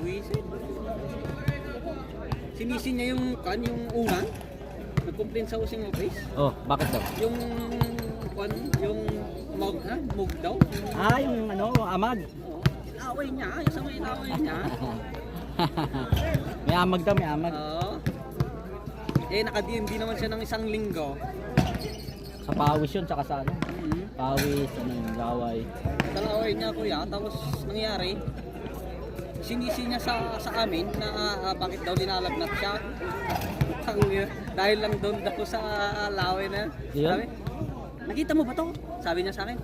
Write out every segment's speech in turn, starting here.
Buwisit. Sinisin niya yung unan. Nag-complain sa using office. Oh, bakit daw? Yung mug daw. Yung amag. Oo. Inaway niya, yung sa may inaway niya. May amag daw, may amag. Oo. Nakadiindi naman siya ng isang linggo. Sa pawis yun, tsaka sa ano? Mhm. Pawis, yung laway. Sa laway niya kuya, tapos nangyari, sinisi niya sa amin na bakit daw linalagnat siya. Dahil lang doon daw sa laway na. Yun? Sabi, nakita mo ba to? Sabi niya sa akin.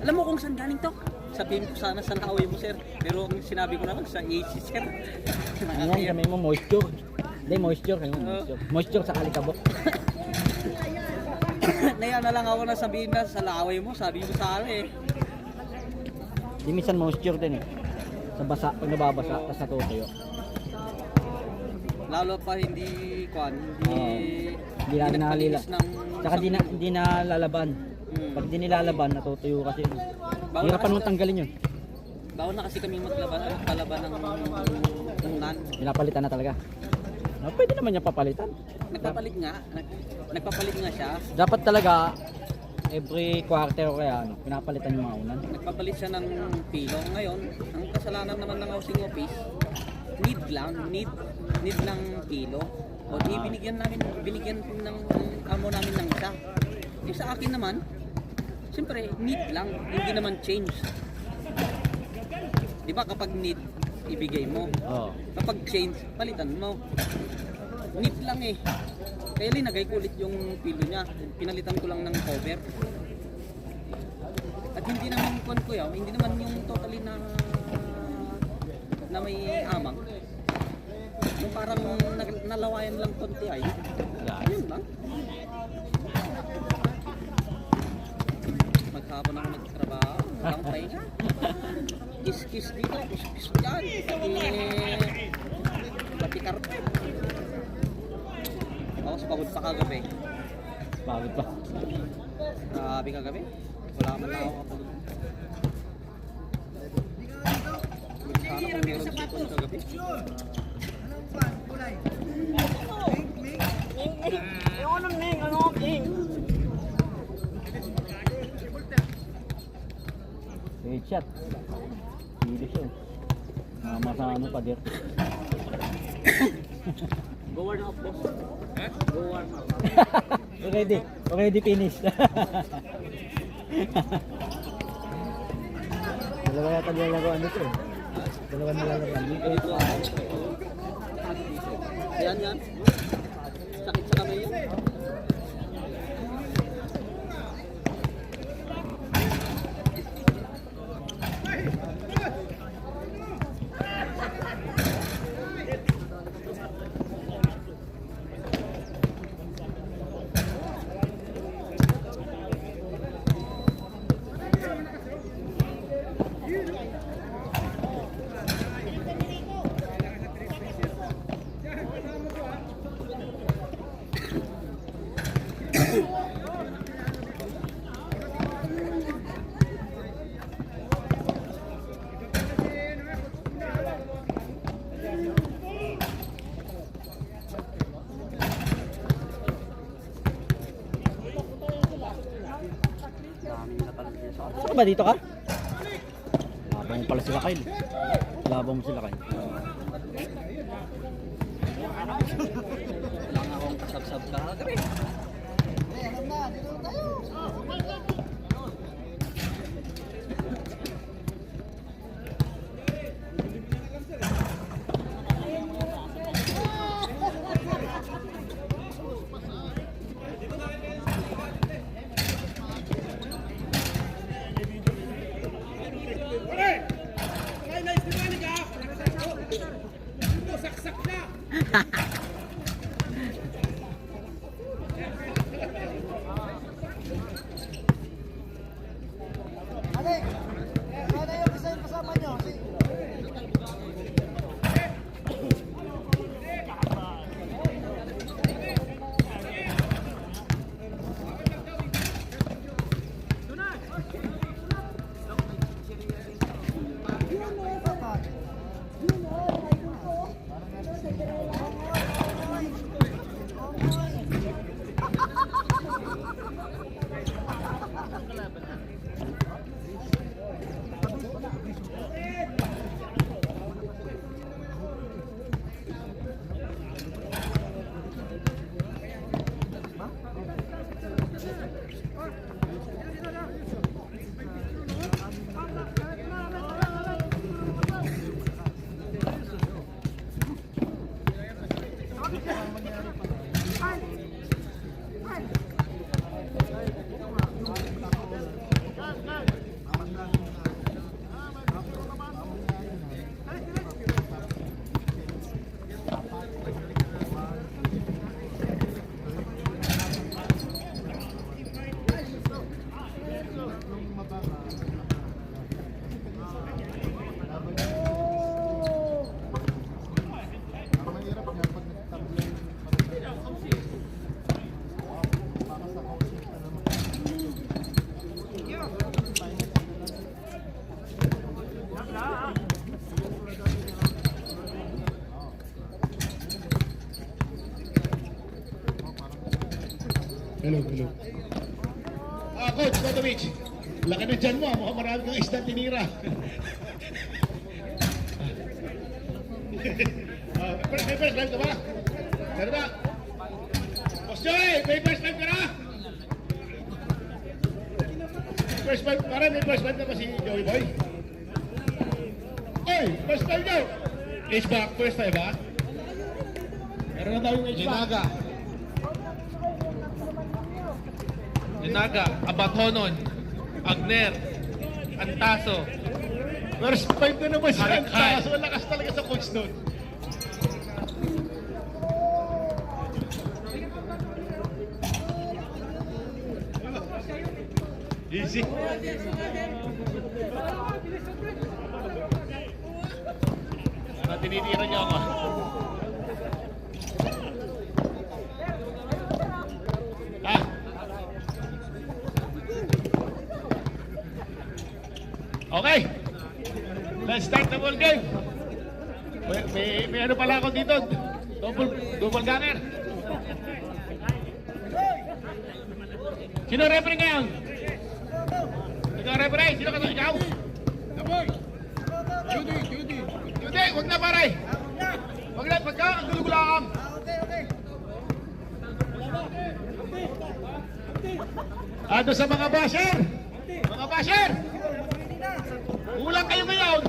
Alam mo kung saan galing to? Sabihin ko sana sa laway mo sir. Pero ang sinabi ko naman sa AC sir. Ngayon kami mo moisture. Hindi, moisture. Moisture sa kalikabok. Naya na lang ako na sabihin na sa laway mo. Sabi mo sa akin eh. Di minsan moisture din eh. Sa basa, pag nababasa, tapos natutuyo. Lalo pa hindi Hindi na nalila. Tsaka di na lalaban. Pag di nilalaban, natutuyo kasi. Hirapan mong tanggalin yun. Baon na kasi kami magpalaban ng unan. Pinapalitan na talaga. Pwede naman niya papalitan. Nagpapalit nga siya. Dapat talaga, every quarter o kaya, pinapalitan yung mga unan. Nagpapalit siya ng pilo. Ngayon, ang kasalanan naman ng housing office, need ng pilo. O di binigyan ng amo namin ng isa. Yung sa akin naman, siyempre need lang, hindi naman change. Di ba kapag need, ibigay mo. Oo. Kapag change, palitan mo. Need lang eh. Kaya linagay ko ulit yung pilo niya. Pinalitan ko lang ng cover. At hindi naman hindi naman yung totally na may amang. Yung parang nalawayan lang konti ay. Yun lang. Maghapon ako nagtrabaho. Walang pahinga. Kiss dito, kiss dyan. Pati karpet. Ako pagod pa kagabi. Pagod pa. Grabe kagabi. Wala man na ako kapag. Sana kung meron dito kagabi. Headshot. Hindi siya. Masama pa dir. Go warm up, boss. Go warm up. Already finished. Dalawa yata nilalaroan nito eh. Dalawa nilalaroan dito. Yan. Sakit sa kamay yun. Saan ba dito ka? Labang mo pala sila Kyle. Labang mo sila Kyle. Lang akong kasabsab ka kagabi. Hello, hello. Coach Kotovic, laki na dyan mo, mukhang marami kang isda tinira. May first time ka ba? Meron ba? Boss Joey, may first time ka na? First time, parang may first time na ba si Joey Boy? Hey, first time daw! H-back, first time ba? Meron na daw yung H-back. Dinaga, Abatonon, Agner, Antaso, First time na naman si Harikhay. Antaso. Lakas talaga sa coach nun. Easy. Tinitira niyo ako. Ah. Okay. Let's start the ball game. May ano pala ako dito. Double ganger. Sino referee ngayon? Ikaw referee? Sino ka to? Ikaw? Judy, huwag na pare. Huwag na, pagka ang gulugulaam. Ano sa mga basher? Mga basher! Kulang kayo ngayon.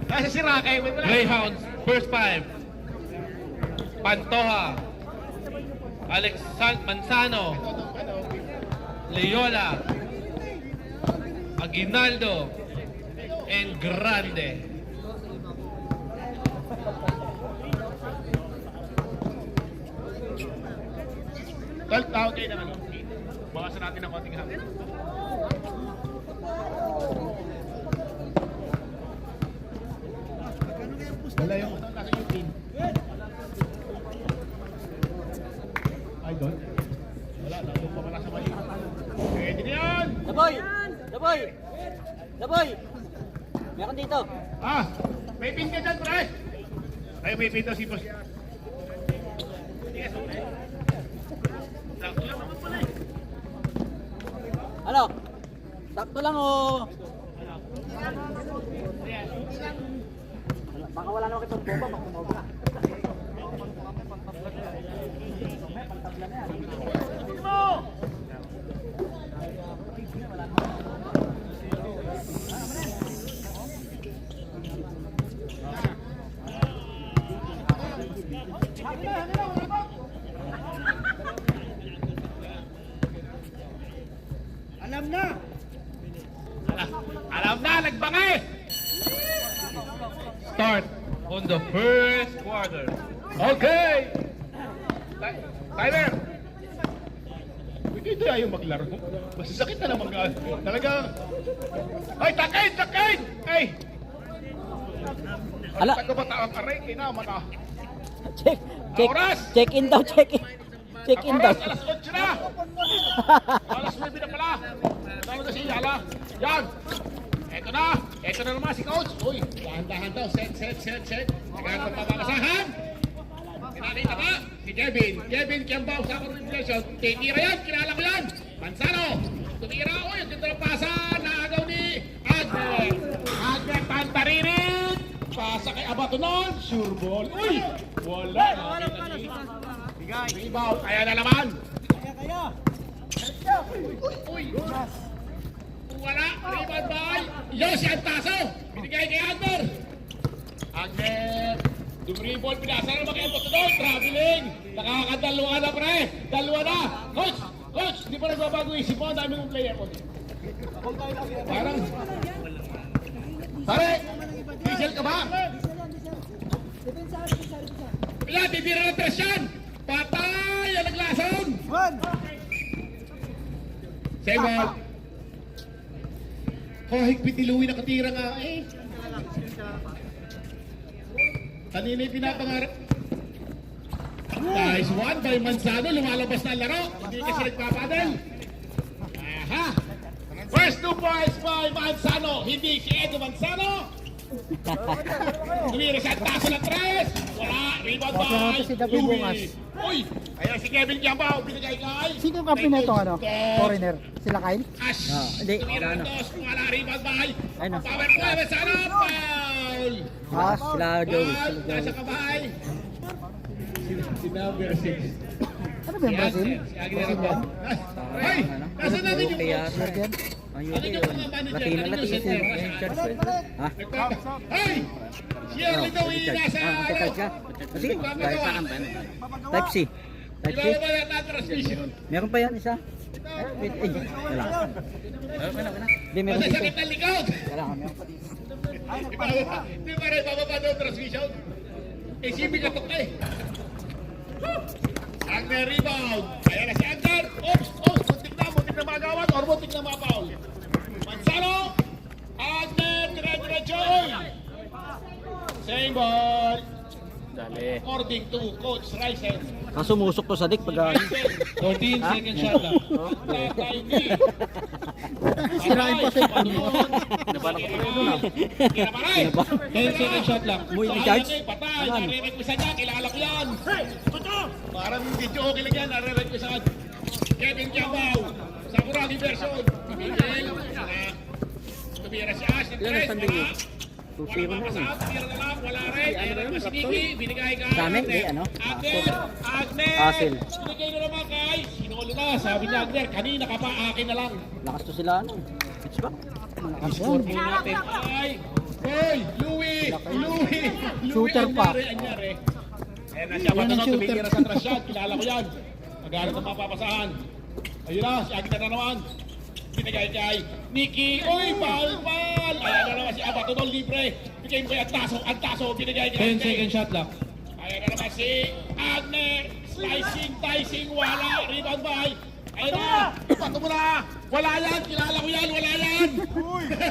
Nasa si Rakay. Greyhounds, first 5, Pantoja, Alex Manzano, Leola, Aguinaldo, and Grande. Tawag kayo ng ano. Bakasan natin ng konting hapon. Wala yung nasa yung team. Ay, doon? Wala, nandun pa pala sa mali. Pwede na yan! Daboy! Daboy! Daboy! Meron dito. Ah! May pin ka dyan, pre! Ay, may pin daw si boss. Yes, okay. Sakto lang naman pala eh. Ano? Sakto lang oh. Baka wala naman kitang bomba, magkumog na. Alam na, nagbangay! Start on the first quarter. Okay! Tyler! Hindi tayo maglaro. Masasakit na naman ka. Talaga. Ay, takain! Takain! Ay! Ala. Taga ba taong aray? Kinaman ah. Check, check, Oras! check in daw, check in. Check in daw. Oras, alas 8 na! Alas 9 na pala. Tama na si Yala. Yan! Eto na! Eto na naman si Coach. Uy, dahan-dahan daw. Set. Nagkakot pa babasahan. Pinakita ba? Si Kevin. Kevin Kiambao sa organization. Titira yan. Kilala ko yan. Manzano. Tumira. Uy, ang ganda ng pasa. Naagaw ni Agner. Agner Tantaririn. Pasa kay Abatonon. Sure ball. Uy! Wala. Rebound. Kaya na naman. Uy! Wala. Rebound by Yossi Antaso. Binigay kay Agner. Agner. Dumribol. Pinasa na naman kay Abatonon. Traveling. Nakakadalawa na pre. Dalawa na. Coach, di pa nagbabago isip mo. Ang dami mong player mo. Parang... Pare! Diesel ka ba? Pila, titira ng tres yan! Patay! Ang naglason! Same ball. Kahit pitiluwi nakatira nga eh. Kanina yung pinapangarap. Nice one by Manzano. Lumalabas na ang laro. Hindi kasi nagpapadal. Aha! First 2 points by Manzano. Hindi si Edo Manzano. Tumira sa taso ng tres. Wala. rebound Okay, by ito si David Louie. Bungas. Uy, ayan si Kevin Jambao, binigay kay Sino ang kampi na ito, ano? Foreigner. Sila Kyle? Ash. Hindi, Tumira ano. ng dos, wala rebound by Ayun na. Power play, sana foul. Sila Joey. Foul, nasa kamay. Si number 6. Ano ba yung Brazil? Si Aguilera Brazil ba? yan? Hey, nasa natin yung Kaya, coach? Serbian? ayun Ano yung yun. mga manager? Latino, Ano yung Latino. center? Ha? Hey! Shirley daw yung nasa Type ka? Sige, Type C. Type C. Kilala ba yan na transmission? Meron pa yan isa. Wait, wala. Hindi, meron Kasi dito. sakit ng likod. Wala, meron pa dito. Di ba rin bababa daw ang transmission? Eh, sipi ka tukay. Agner rebound. Ayan na si Agner. Oops, muntik na magawan or muntik na mapaul. Mansano. Agner, tira-diretso. Same ball. According to Coach Rysen. Kaso musok to sa dik pag 14 second shot lang. Sirain pa siya. Tira pa rin. 10 second shot lang. Muy ni charge. Patay, nare-requestan niya, kilala ko yan. Parang video okay lang yan, nare-requestan. Kevin Jambao, Sakuragi version. Tumira si Ash, Yan ang standing niya. wala 2-0 na papasaan, yun. tumira na lang, wala rin. Ayan naman si Nicky, binigay kay Sa amin, Agner. ano? Agner, Asil. binigay na naman kay, sinolo na, sabi niya Agner, kanina ka pa, akin na lang. Lakas to sila ano. Pitch back. Score po natin. Ay! Hey! Louie! Shooter pa. Anyari. Ayan na siya. Yan ang Patunod, shooter. tumitira sa trash shot. Kilala ko yan. Nagalit ang mapapasahan. Ayun na, si Agner na naman. Binigay kay Nicky. Uy! Foul! Ayan na naman si Abatunol libre. Bigay mo kay Antaso. Binigay kay 10 second shot lang. Ayan na naman si Agner. Slicing, wala. Rebound by. Ayun na! Pato mo na! Wala yan! Kilala ko yan! Wala yan!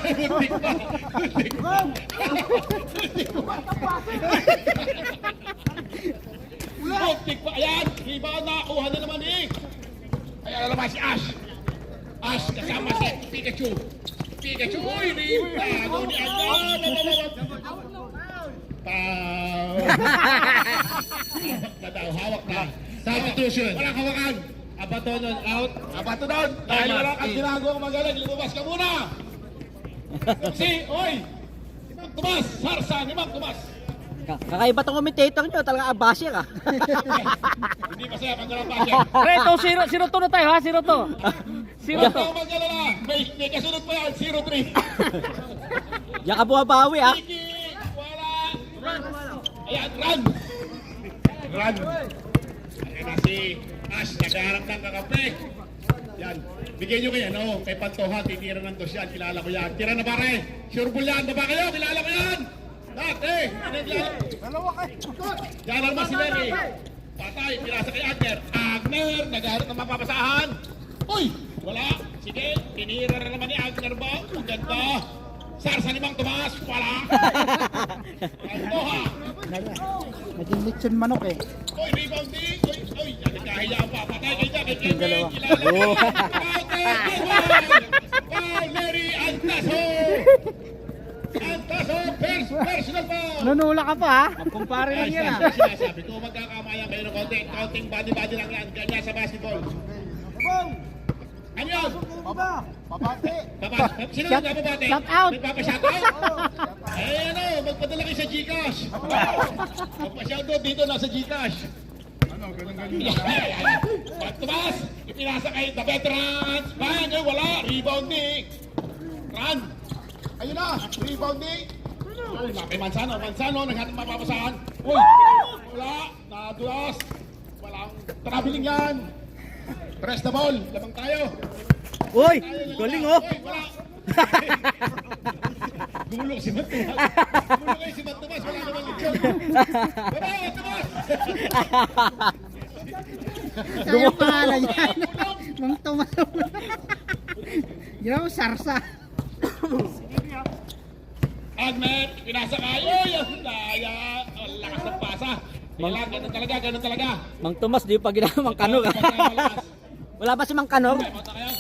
Muntik pa! Muntik pa! Ayan! Rebound na! Kuha na naman eh! Ayan na naman si Ash! Ash kasama si Pikachu! Pikachu! Uy! Rebound! Ni Agner! Foul! Hawak na! Substitution. Walang hawakan! Abatonon out. Abato doon! Dahil wala kang ginagawang magaling, lumabas ka muna! Oy! Imang Tomas! Sarsan! Imang Tomas! Kakaiba tong commentator nyo, talaga abasir ah. Hindi masaya pag walang basya. Reto, 0-2 na tayo ha, 0-2. Huwag kang mag-alala! May kasunod pa yan, 0-3. Yan ka bumabawi ah. Iki! Wala! Ayan, run! Run! Ayan na si Ash, naghaharap ng kakampi. Yan. Bigyan nyo kayo, no? Kay Pantoja, titira ng dos yan. Kilala ko yan. Tira na pare. Sure ball yan. Baba kayo. Kilala ko yan. Lahat eh. Dalawa kayo. Yan naman si Lenny. Patay. Pinasa kay Agner. Agner. Naghaharap ng mapapasahan. Uy! Wala. Sige. Tinira na naman ni Agner ba? Ang ganda. Sarsa ni Mang Tomas. Wala. Pantoja. Naging lechon manok eh. Uy, rebounding! Uy, nagkahiya pa. Patay kayo dyan. Kay Kevin, Dalawa. kilala ko. Oh. Foul, Mary Antaso! Antaso, personal foul! Nanula ka pa ha? Kumpare Ay, sinasabi ko, magkakamayan kayo ng konti. Counting body-body lang yan. Ganyan sa basketball. Ano yun? Babate. Sino Shout- nagpapabate? shout out. Nagpapashout out? Eh, ano, magpadala kayo sa Gcash. Magpa-shout out dito, nasa Gcash. Ano, ganun-ganun. Pagtumas, ipinasa kay the veterans. Bang, eh, wala. Rebounding. Run. Ayun na, rebounding. Uy, kay Manzano, naghatang mapapasahan. Uy, wala. Nadulas. Walang traveling yan. Press the ball. Labang tayo. Uy, galing oh. Uy, wala. Gumulong si Matumas. Gumulong kayo si Matumas. Wala naman lechon. Baba, Matumas! Sayang pangalan yan. Mang Tomas. Ginawa mo sarsa. Agmet, pinasa kayo. Yan, daya. Ang lakas ng pasa. Kailangan, ganun talaga. Mang Tomas, di pa ginawa Mang Kanor ah. Wala ba si Mang Kanor? Time out na kayo.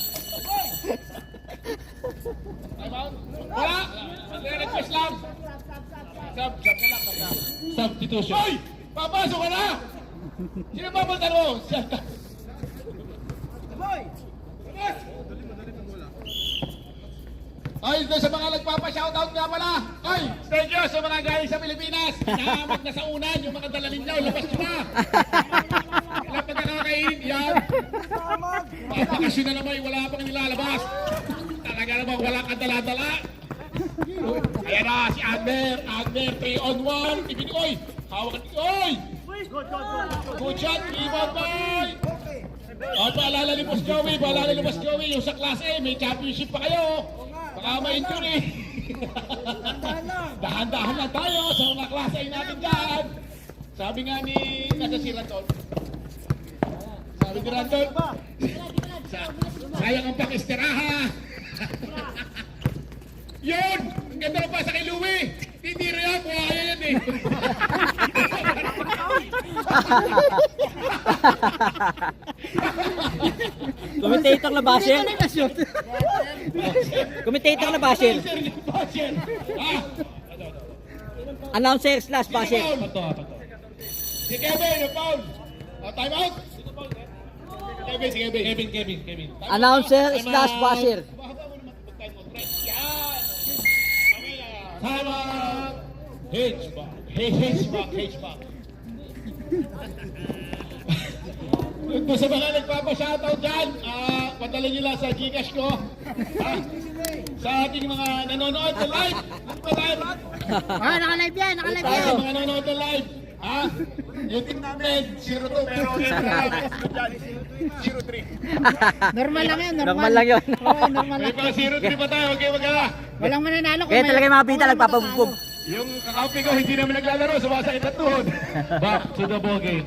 Time out. Wala. Magre-request lang. Sub na lang. Substitution. Hoy! Papasok ka na! Sino papunta mo? Ay, doon sa mga nagpapa-shoutout nga pala. Ay, thank you sa mga galing sa Pilipinas. Naamag na sa unan, yung mga dala ninyo, labas nyo na. Ilang pagkakakain, yan. Papakasyon na naman, wala pang nilalabas. Talaga naman, wala kang dala-dala. Ayan na, si Agner. Agner, 3 on 1. Ibig, hawak ka. Oy! Good shot, rebound, boy! O, paalala ni Boss Joey, yung sa Class A, may championship pa kayo. Baka ma-injury. Dahan-dahan lang tayo sa mga Class A natin dyan. Sabi nga ni, nasa si Randol. Sabi ni Randol, sayang ang pakisteraha. Yun! Ang ganda na pa sa kay Louie. Titira yan, buhaya yan eh. Commentator na basher. Commentator na basher. Announcer slash basher. Si Kevin, yung foul. Time out. Si Kevin. Announcer slash basher. Time out. H-back. Kung sa mga nagpapa-shoutout dyan, padala nyo lang sa Gcash ko. Sa ating mga nanonood na live. Naka-live yan, naka-live Sa yan. mga nanonood na live. Yung team namin, 0-2 pero 0-3. Normal lang yan, normal. Normal lang yun. Oo, normal May lang. mga 0-3 pa tayo, huwag kayo magkala. Walang mananalo kung Kaya talaga yung mga pita nagpapabugbog. Yung kakampi ko hindi naman naglalaro, sumasakit na tuhod. Back to the ball game.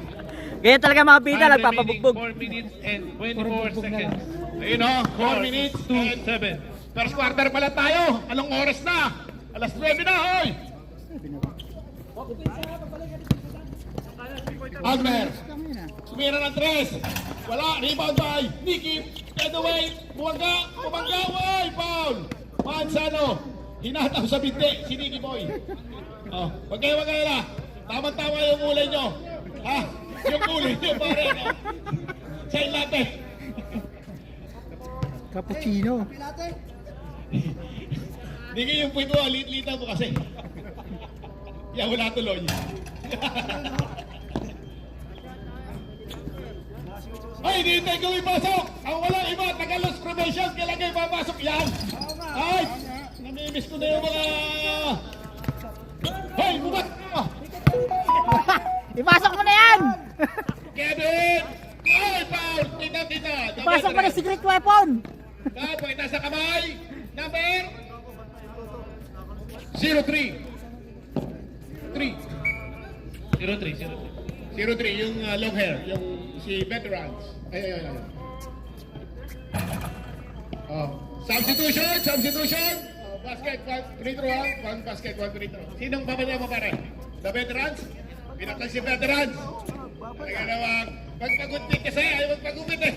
Kaya talaga yung mga pita Time nagpapabugbog. remaining 4 minutes and 24 seconds. Ayun o, 4 minutes to and 7. first quarter pala tayo. Anong oras na? Alas 9 na, hoy! Agner, sumira ng 3. Wala, rebound by Nicky. Get away, bumangga, way, foul. Manzano, hinataw sa binti, si Nicky Boy. Wag kayo na. Tama-tama yung ulay nyo. Yung ulay nyo, pare. Sa ilate. Cappuccino. Nicky, yung point mo, lit-lita mo kasi. Wala tuloy. Ay, hinihintay ko ipasok! Ang walang iba, taga-loss promotions, kailangan ipapasok yan! Ay! Namimiss ko na yung mga... Hoy, bubat! Ipasok mo na yan! Kevin! Ay, foul! Kita! Ipasok mo na secret weapon! Pakita sa kamay! Number... 0-3 0-3, yung long hair, yung si veterans. Ay. Substitution. Basket, free throw, one basket, one free throw. Sinong babala mo pare? The veterans? Pinakal si veterans. Talaga naman, magpagupit kasi, ayaw magpagupit eh.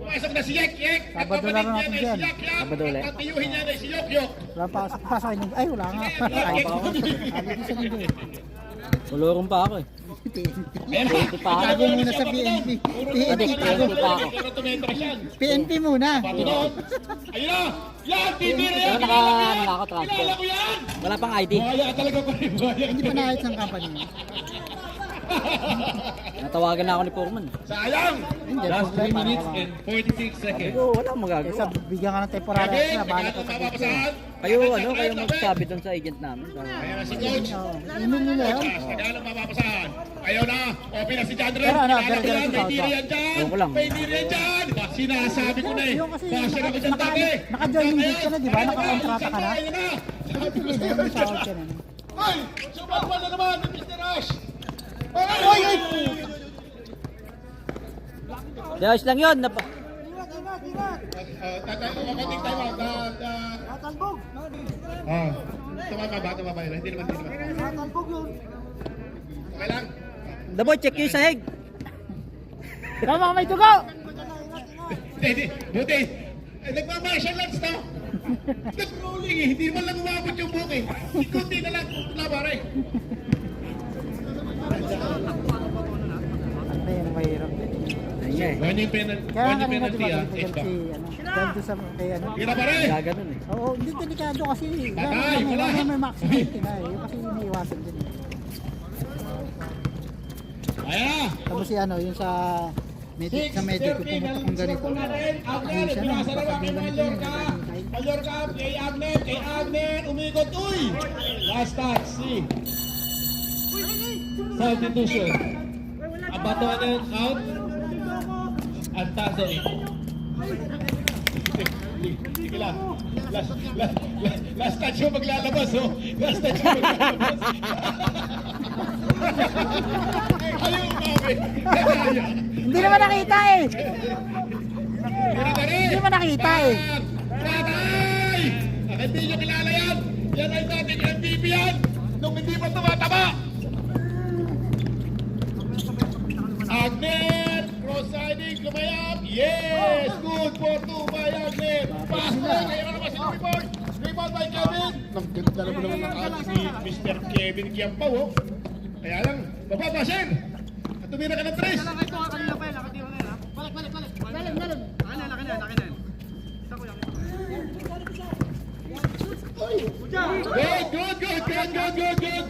Pumasok na si Yek. Sabado na rin natin dyan. Sabado ulit. Tatiyuhin niya na si Yok. Wala pasok yung... Ay, wala nga. Ay, pa ako. Sabi ko sa linggo eh. Tulurong pa ako eh. Tago muna sa PNP. PNP muna. Ayun na! Yan! Titira yan! Naka-transfer. Kilala ko yan! Wala pang ID. Buhaya talaga pa rin. Hindi pa naayos ng company. Natawagan na ako ni Foreman. Sayang! Hindi, Last 3 problema. minutes and 46 Sabi seconds. ko, wala akong magagawa. Kesa bigyan ka ng temporary Kevin! na balik ko sa Mapapasahan! Kayo magsabi doon sa agent namin. Ayan na si Coach. Email nila yun. Tagalog mapapasahan. Ayaw na. Open na si Jandre. Pero ano, Kilala ko pero yan. May sa tira yan dyan. Ewan ko lang. May tira yan dyan. Sinasabi ko na eh. Yung kasi Basher ako dyan dati. naka-joining date ka na, di ba? Nakakontrata ka na. Ayun na. Sabi ko Hindi, sa'yo. may sahod ka na. Ay! Sumalwa na naman ni Mr. Rush. Oy! Ayos lang yun. Kating time out. Tumama ba? Hindi naman. Okay lang. Daboy, check yung sahig. Tama, may tugo! Hindi. Buti. Nagmamartial arts to. Nag-rolling eh. Hindi man lang umabot yung buhok eh. Ikuti na lang. Wala pare. niya eh. When you penalty, Kaya when you kanina di penalty, ba edge ganito back. si ano, ganito sa kay ano. Tira pa rin. Gaganon eh. Oo, hindi delikado kasi. Patay, wala. May maximum na eh. Yung kasi iniiwasan din. Ayan. Tapos si ano, yung sa medic sa medic ko pumunta kung ganito. Ayun siya na, Pinasa naman kay kapag ganito Mallorca. yung Mallorca kay Agner, umikot. Uy! Last touch, see. Substitution. Abatonen out. Antazo in. Sige lang. Last touch yung maglalabas, oh. Last touch yung maglalabas. Ayaw, mami. Hindi naman nakita eh. Hindi mo nakita eh. Patay! Hindi nyo kilala yan. Yan ay dating MVP yan. Nung hindi pa tumataba. Agner! Cross-siding, lumayap. Yes! Good for two by Agner. Pass play. Kaya na naman si Rebound. Rebound by Kevin. Nagdala mo naman ang ating si Mr. Kevin Kiampaw, oh. Kaya lang, mapapasin. At tumira ka ng tres. Good.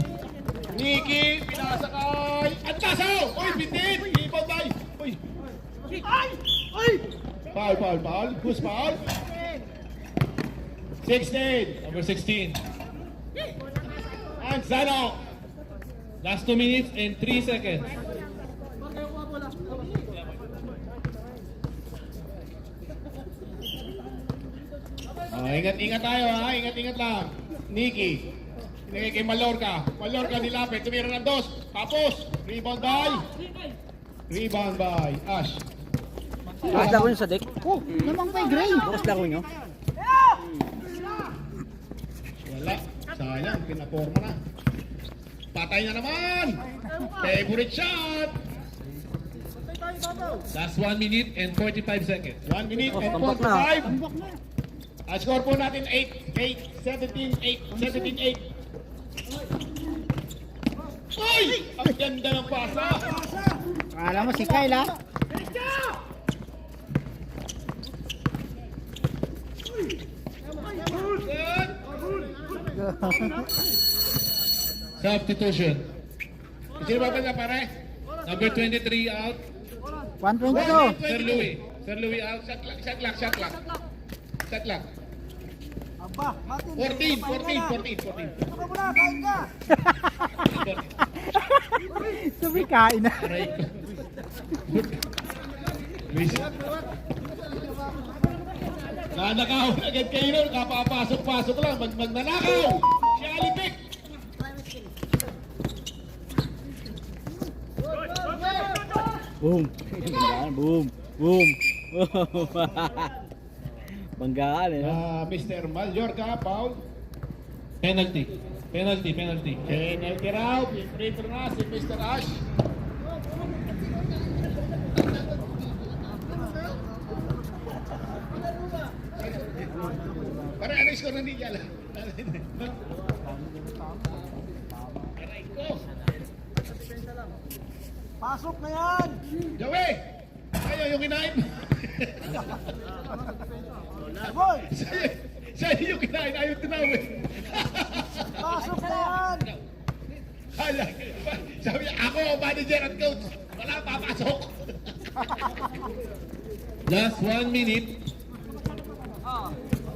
Nikki, pinasakay. Antasaw! Uy, bitin! Rebound by. Uy. Foul. Who's foul? 16. Number 16. And Zano. Last 2 minutes and 3 seconds. Oh, ingat tayo ha. Ingat lang. Nikki. Pinigay kay Mallorca. Mallorca nilapit. Tumira ng dos. Tapos. Rebound by Ash. Bukas laro nyo sa deck. Oh, namang may gray. Bukas laro nyo. Wala. Sayang. Pinaporma na. Patay na naman. Favorite shot. Last 1 minute and 45 seconds. 1 minute and tambak na. 45. Ang score po natin 17-8. Uy! Ang ganda ng pasa. Akala mo si Kyle ha? Substitution. Sino ba ba pare? Number 23 out. 122. Sir Louis. Sir Louis out. Shot lock. 14. Sabi kain na. Aray ko. Nanakaw agad kayo nun. Kapapasok lang. Magnanakaw. Si Alipik. Boom. Boom. Banggaan eh. No? Mr. Mallorca, foul. Penalty. Penalty raw. Free throw na si Mr. Ash. Pare, ano yung score ng Digyal? Aray ko. Pasok na yan. Joey! Ayaw yung kinain. Sa'yo yung kinain, ayaw tinawin. Pasok na yan. Sabi niya, ako ang manager at coach. Wala, papasok. Last 1 minute.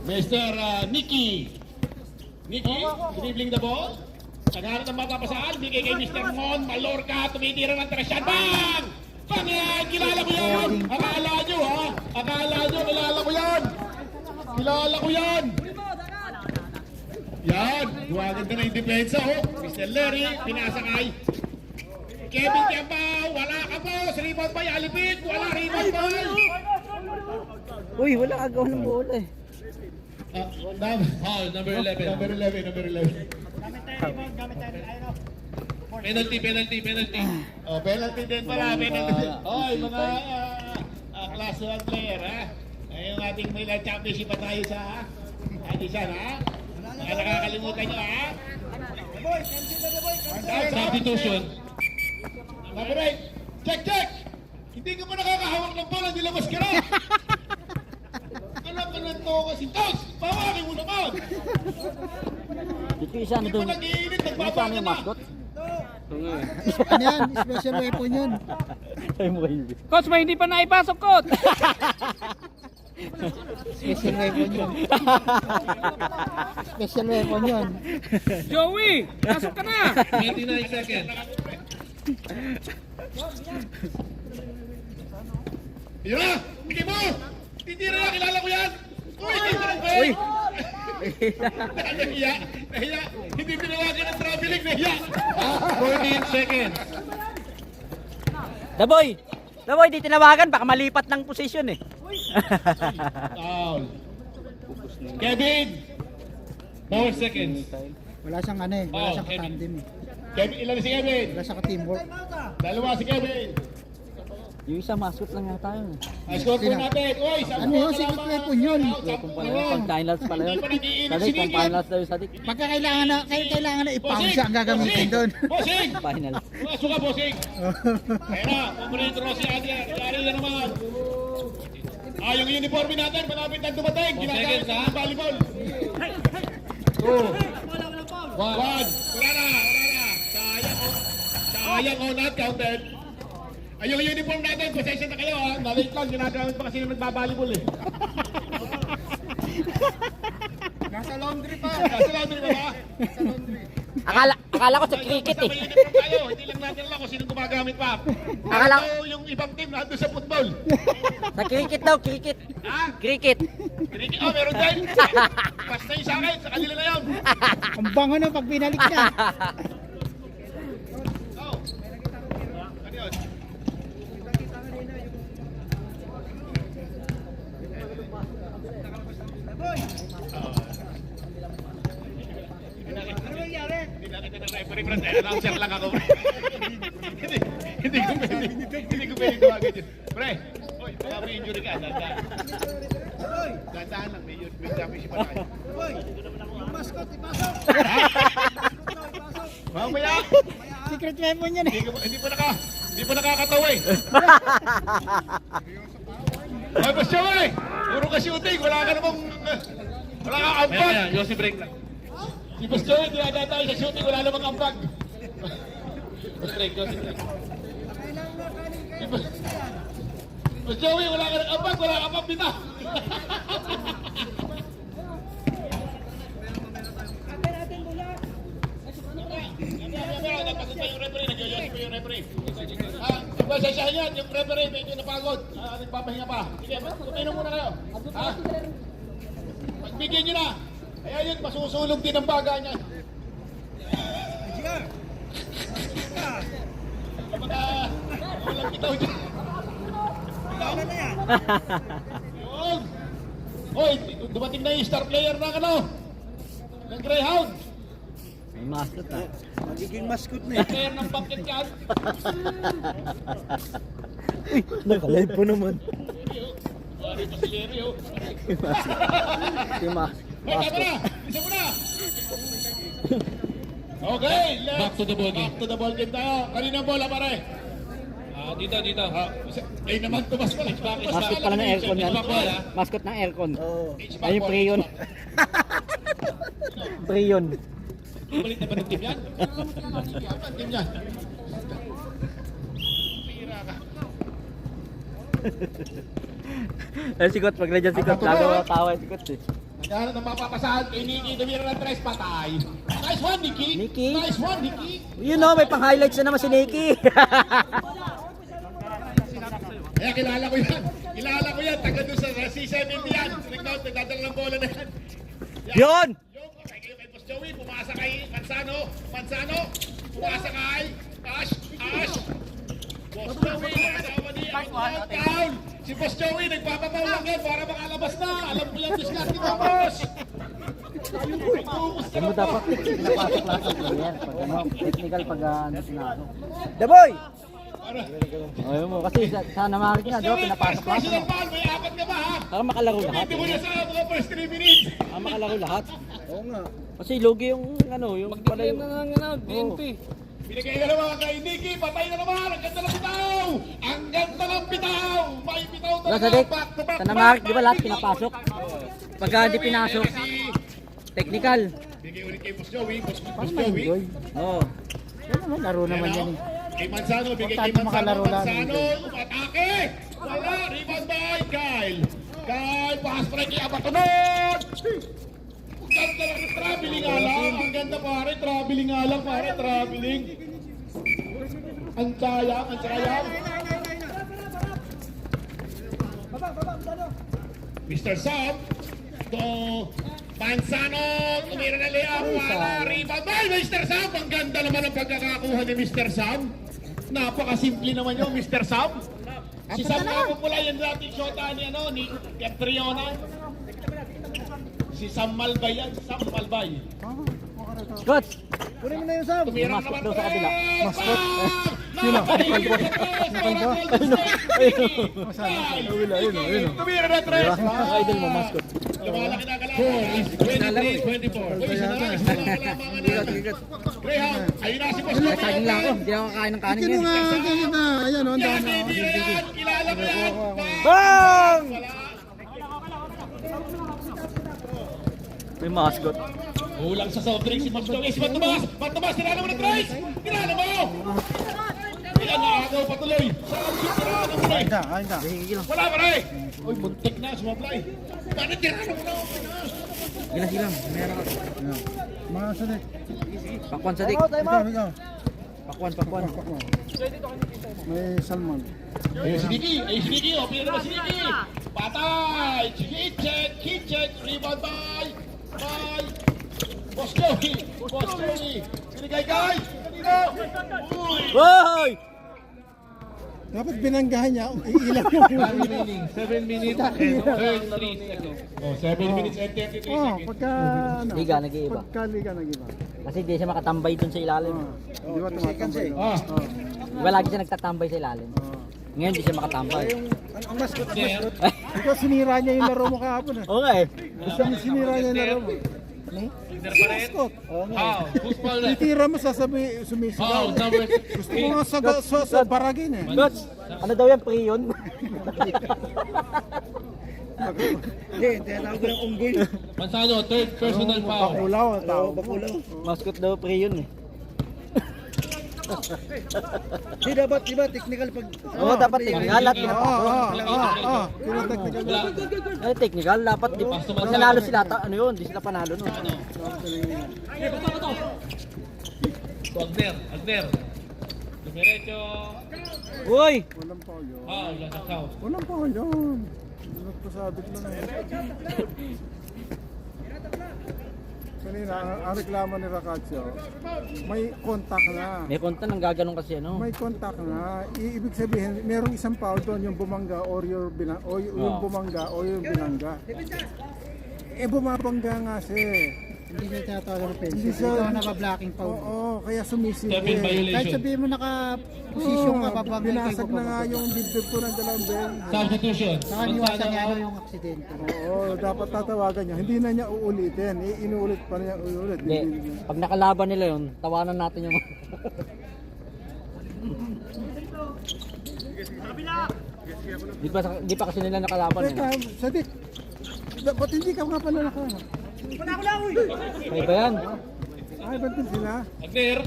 Mr. Nicky, dribbling the ball. Naghanap ng mapapasaan. Bigay kay Mr. Mon Mallorca. Tumitira ng trasyan. Bang! Bang yan! Kilala ko yan! Akala nyo ha? Kilala ko yan! Yan! Duwagan ka na yung depensa ho. Mr. Larry, pinasakay. Kevin Kiampaw, wala ka po. Rebound by Alipit. Wala rebound by. Uy, wala agaw ng bola eh. Foul, number 11. Number 11. Penalty. Oh, penalty din pala. Penalty. Oy, mga class 1 player, ha? Ay, yung ating Milan Championship pa tayo sa Adisan, ha? Mga nakakalimutan nyo, ha? Substitution. Number 8. Check! Hindi ka pa nakakahawak ng bola, nilabas ka na! Alam ka lang to kasi, Coach! Bawakin mo naman! Dito isa na Hindi doon. pa nag-iinit, Ano nagbabaka paano yung na! mascot? Ano yan? Special weapon yun. Ay mo kayo. Coach, may hindi pa naipasok, Coach! Special weapon yun. Special weapon yun. Joey, pasok ka na! 29 seconds. Yun na! Hindi mo! Titira na, kilala ko yan! Uy! Uy! Nahiya! Nahiya! Hindi tinawagan ng traveling, nahiya! 14 seconds. Daboy! Daboy, di tinawagan. Baka malipat ng posisyon eh. Foul! Kevin! 4 seconds. Wala siyang ano eh. Wala Oh, siyang katandem eh. Kevin, ilan si Kevin? Wala siyang ka-teamwork. Dalawa si Kevin. Yung isa mascot lang yata yun. Ang score po natin. Uy, Ano yun? Secret weapon yun. Pang finals pala yun. Hindi pa nag-iinit Sadik, si pang Nicky. finals daw yung sadik. Pagka kailangan na i-pound siya ang gagamitin doon. Bossing! Finals. Pumasok ka, Bossing! Kaya na, pumunito ro si Adi. Yari na naman. Yung uniforme natin, malapit na dumating. Ginagamit sa volleyball. 2 1 Wala na. Sayang o not counted. Yung uniform natin, pasensya na kayo ha. Nalate lang, ginagamit pa kasi yung nagbabalibol eh. Nasa laundry pa. Nasa laundry pa ba? Akala ko sa cricket Basta eh. may uniform tayo, hindi lang natin alam kung sino gumagamit pa. Akala- Ito yung ibang team nandun sa football. Sa cricket daw, cricket. Ha? Cricket. Cricket, meron din. Basta yung sa akin, sa kanila na yun. Ang bango na pag binalik na. Oh. Ano yun? Hindi na kita ng referee, Brad. Announcer lang ako, pre. Hindi ko pwede tuwagan yun. Pre, oy, baka may injury ka. Dandahan lang, may championship pa tayo. Mamaya! Secret weapon yan eh. Hindi pa nakakatawa eh. Ay, basta eh! Puro ka shooting, wala ka namang... Wala ka Maya, ambag! maya. Yossi break lang. Si Bas Joey, dinadataw sa shooting, wala namang ambag. Break, Yossi break. Si Bas Joey, wala ka ng ambag, wala ka pang bita. Napagod pa yung referee, nag-yos pa yung referee. Pasensyahan yan, yung referee medyo napagod. Nagpapahinga pa. Sige, tuminom muna kayo. Ha? Pagbigyan nyo na. Ayan yun, masusulog din ang baga niya. Kapag walang bitaw dyan. Yun. Hoy, dumating na yung star player ng ano? Ng Greyhound. May mascot ah. Magiging mascot na Star player ng Bucket Can. Nakalive po naman. Wari pa si Larry, oh. Yung Hoy, tama na! Isa mo na! Okay, let's Back to the ball game. Back to the ball game tayo. Kanina bola pare. Dito. Ay naman, tumas pala. Mascot pala ng aircon yan. Mascot ng aircon. Ay yung Preyon. Preyon. Balik na ba ng team yan? Team yan. Pira ka. Ay sikot, pag nandiyan sikot, lalo tawa yung sikot eh. Naghahanap ng mapapasahan kay Nicky. Tumira ng tres, patay. Nice one, Nicky. Nicky. Nice one, Nicky. Yun o, may pang-highlights na naman si Nicky. Kaya kilala ko yan. Kilala ko yan. Taga doon sa C70 yan. Nagdadala ng bola na yan. Yun! Yung kay Boss Joey, pumasa kay Manzano. Pumasa kay Ash. Boss Joey, nakasama ni down. Si Boss Joey, nagpapapaw lang yan para makalabas na. Alam mo yung discarte mo, boss. Alam mo dapat, pinapasok lahat ng player. Pag ano, technical pag ano sinasok. The boy! Ayaw mo, kasi sa namarig nga, diba, pinapasok lahat. Personal foul, may apat ka ba ha? Para makalaro lahat. Hindi mo na sa mga first 3 minutes. Para makalaro lahat. Oo nga. Kasi lugi yung ano, yung pala yung... BNP. Binigay na naman kay Nicky. Patay na naman. Ang ganda ng bitaw. Ang ganda ng bitaw. May bitaw Wala talaga. sa dik. Back to back, Sa namarik, back, di ba lahat back, pinapasok? back. Pagka di pinasok, technical. Bigay ulit kay Boss Joey. Boss Parang Joey. ma-enjoy. Oo. Yan naman, laro naman yan eh. Kay Manzano, bigay kay Importante Manzano. makalaro lang. Manzano, umatake. Wala, rebound by Kyle. Kyle, pass pa rin kay Abatonon. Ang ganda lang, traveling nga lang. Ang ganda pare, traveling nga lang pare, traveling. Ang sayang, ang sayang. Mr. Sam, to Manzano, tumira na layup, wala, rebound by Mr. Sam. Ang ganda naman ang pagkakakuha ni Mr. Sam. Napakasimple naman yun, Mr. Sam. Si Sam nga po pula yung dating shota ni, ni Catriona. Si Sam Malbay yan, Sam Malbay. Scott! Kunin mo na yung Sam. Tumira Mascot naman daw sa kabila. Mascot? Sino? Tumira na tres. Idol mo, mascot. Lumalaki na kalaban. 23-24. Uy, isa na. Isa na kalaban natin. Graham, ayun na si Boss Joey. Saging lang ako, hindi ako kakain ng kanin Kino ngayon. nga, ganyan na. Ayan, oh, ang Yan, dami. hindi yan. Kilala mo yan. Bang! Wala. May mascot. Ulang sa soft drink si Boss Joey. Si Matubas. Matubas, tirana mo na tres. Tirana mo. Yan, nakagaw patuloy. Tirana mo na. Kain ka, kain ka. Wala pa rin. Uy, buntik na. Sumablay. Paano tirana mo na? Gilas lang, meron ako. Mga sadik. Pakwan sa dik. Ikaw. Pakwan. May salmon. Ayun si Nicky. Ayun si Nicky. O, pinano ba si Nicky? Patay. Kitchen. Rebound by Boss Joey. Boss Joey. Sinigay kay. Kanino? Uy. Hoy! Dapat binanggahan niya. Iilang yung 7 minutes and 33 seconds. Oh, 7 minutes and 33 Oh, seconds. pagka ano? Liga, nag-iiba. Pagka liga nag-iba. Kasi di siya makatambay dun sa ilalim. Di ba tumatambay? Ah, Di ba lagi siya nagtatambay sa ilalim? Ngayon di siya makatambay. Ang mascot. Ikaw sinira niya yung laro mo kahapon eh. Oo nga eh. Sinira niya yung laro mo. Winner pa rin. Mascot. How? Who's ball left? Titira mo sasabi, How? sumisigaw. Number Gusto mo nga sa baragin eh. Coach, ano daw yan? Pre yun? Hindi, tinatawag ko ng unggoy. Manzano, third personal foul. Bakulaw ang tao. Mascot daw pre yun eh. Hindi dapat, di ba, technical pag... Oo, dapat technical. Lahat pinapasok. Tinatechnical dapat. Ay, technical. Dapat di pa. Pag nanalo sila, ano yun? Di sila panalo nun. Agner. Dumiretso. Uy! Walang pa yun. Foul, nasa foul. Walang pa yun. Nagpasabit mo na yun. Kanina, ang reklamo ni Racaccio, may contact na. May konta nang gaganon kasi ano. May contact na. Ibig sabihin, merong isang foul doon, yung bumangga or yung bumangga o yung binangga. Eh bumabangga nga siya. Hindi siya tinatawag ng penalty. Hindi siya naka-blocking foul. Oo, kaya sumisindi. 7 violation. Kahit sabihin mo naka-position ka, babangga. Binasag na nga yung dibdib ko ng dalawang ben. Substitution. Saka niwasan niya yung aksidente. Oo, dapat tatawagan niya. Hindi na niya uulitin. Inuulit pa niya uulit. Hindi. Pag nakalaban nila yun, tawanan natin yung... Di pa kasi nila nakalaban eh. Teka, Sadik. Ba't hindi ka nga pala naka? May ba yan? Ay, ba't din sila? Agner.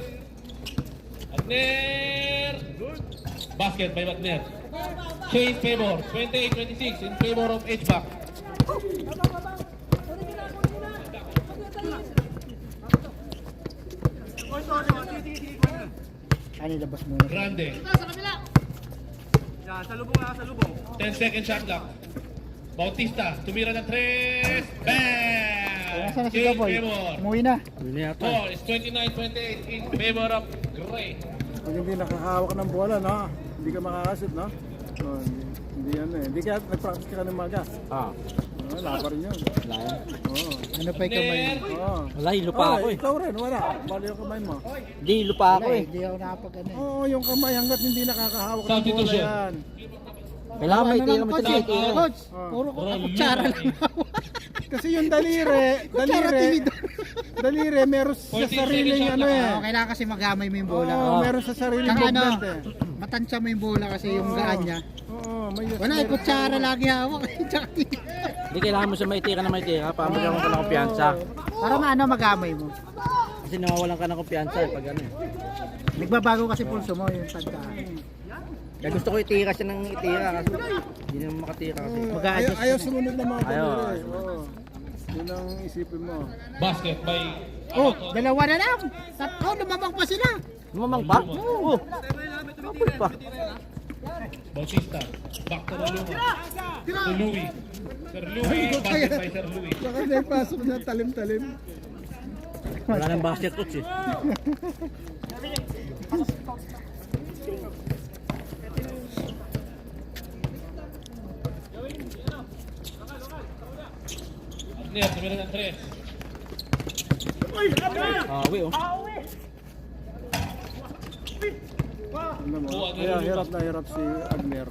Basket by Agner. Shane favor. 28-26 in favor of H-back. Ano labas mo? Grande. Sa lubong. 10-second shot clock. Bautista, tumira ng 3. Bam! Nasaan na si Shane Gaboy? favor. Umuwi na. Score is 29-28 in favor of Gray. Pag hindi nakakahawak ng bola, no? Hindi ka makakasip, no? Oh, hindi yan eh. Hindi ka nag-practice ka ng maga. Ah, Wala pa rin yun. wala yan. Oo. Ano pa Agner. Oo. Wala, lupa ako eh. Ikaw rin, wala. Bali yung kamay mo. Hindi, lupa ako eh. Hindi ako nakapag-ano eh. Oo, yung kamay hanggat hindi nakakahawak ng bola Substitution. yan. Kailangan may tira mo sa Coach, tira. Coach, Ah. puro Bro, kutsara lupa lang. eh. Kasi yung daliri, meron sa 14 sariling seconds ano shot eh. Oo, kailangan kasi magamay mo yung bola. Oo, meron sa sariling Tsaka ano, movement eh. matansya mo yung bola kasi yung gaan niya. Oo, may Wala, kutsara lagi hawak. Tsaka Hindi kailangan mo siya maitira na maitira para magkaroon ka ng kumpiyansa. para maano magamay mo. Kasi nawawalan ka ng kumpiyansa pag ano eh. Nagbabago kasi pulso mo yung tanda. Kaya gusto ko itira siya ng itira kasi hindi naman makatira kasi. Mag-a-adjust ayaw ka na. sumunod na mga Ayaw. daliri. Oo. Yun ang isipin mo. Basket by Oh, dalawa na lang. Tatlo, lumabang pa sila. Lumamang pa? Oo. Kapul pa. Bautista. Back to Roluma. To Louie. Sir Louie. Basket by Sir Louie. Baka may pasok na talim-talim. Wala nang basket coach eh. Agner, tumira ng 3. Awi oh. Alam mo, Oo, kaya hirap na hirap si Agner.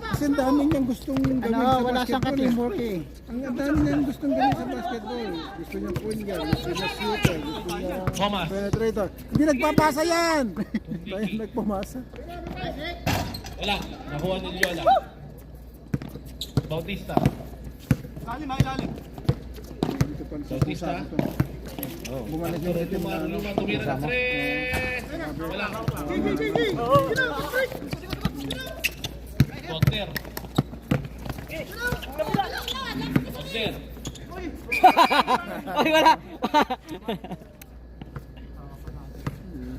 Kasi ang dami niyang gustong gawin Ano, sa wala siyang basketball. ka-teamwork eh. Ang dami niyang gustong gawin sa basketball. Gusto niya point guard, gusto niya shooter, gusto niya Thomas. penetrator. Hindi nagpapasa yan! Kaya nagpamasa. Wala. Nakuha ni Loyola. Bautista. Dito pa Bautista. Bumalik yung rhythm na ano. Roluma tumira ng 3. Wala. Agner. Agner. Ay wala.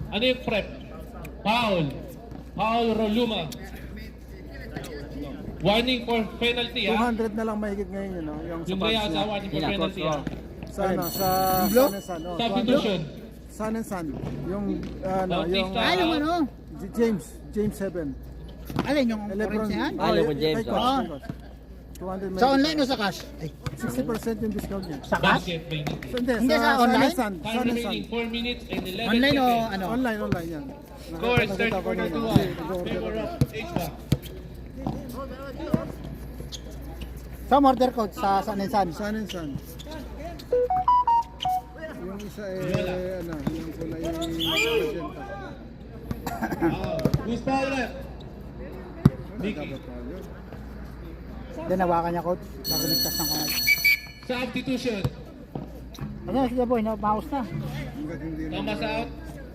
Ano yung prep? Foul. Foul Roluma. Warning for penalty ha. 200 na lang mahigit ngayon yun, no? Yung sa Yung box Real niya. sa warning for penalty ha. Sa ano, sa Sun and Sun. Oh, Substitution. Sun and Sun. Yung, ano, yung Bautista. Ay, yung ano? James 7. Alin yung orange na yan? Ayaw ko, James, Kay Coach, oh. kay Coach. 200 Sa online o sa cash? Ay, 60% yung discount niya. sa cash? Basket by Nicky. So, hindi, Hindi, sa online? Sun Time and Sun. remaining 4 minutes and 11 Online o seconds. ano? Online yan. Score is Nakita ko 30-42 kanina. ah. Nag-order Favor ako. of HVAC. Sa order code sa San and San. Sun and Sun. Yung isa ano, yung kulay magenta. Who's foul left? Nicky. Dapat pa yun. Dinawakan niya coach. Bago nagtas ng kamay. Substitution. Ano, sige boy, mouse na. Hanggat hindi na. Thomas out.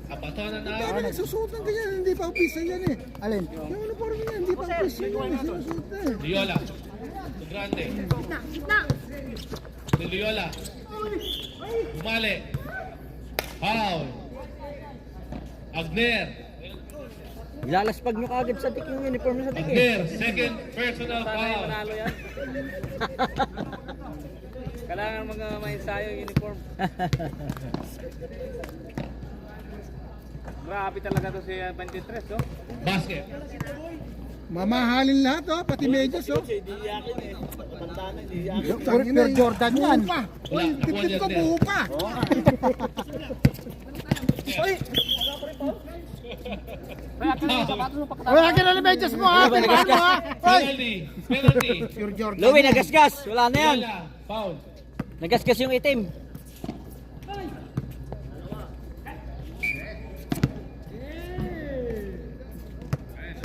Apatonan Kami out. nagsusuot ng ganyan, hindi pa official yan eh. Alin? Yung uniform niya, hindi pa official yan eh. Sinusuot na eh. Loyola. To Grande. Si Loyola. Bumali. Foul. Agner. Ilalaspag nyo kagad sa tik yung uniform sa tik eh. Agner. Second personal foul. yan. Kailangan mga mainsayo yung uniform. Grabe talaga to si 23, no? Basket. Mamahalin lahat oh, pati medyas oh. Pure Jordan yan. Buo pa. Wala, Uy, nakuha tip niya ko Agner. buo pa. Wala ka na medyas mo ha. Tipahan mo ha. Hoy! Penalty. Penalty. Pure Jordan. Louie, nagasgas. Wala na yan. Loyola. Foul. Nagasgas yung itim.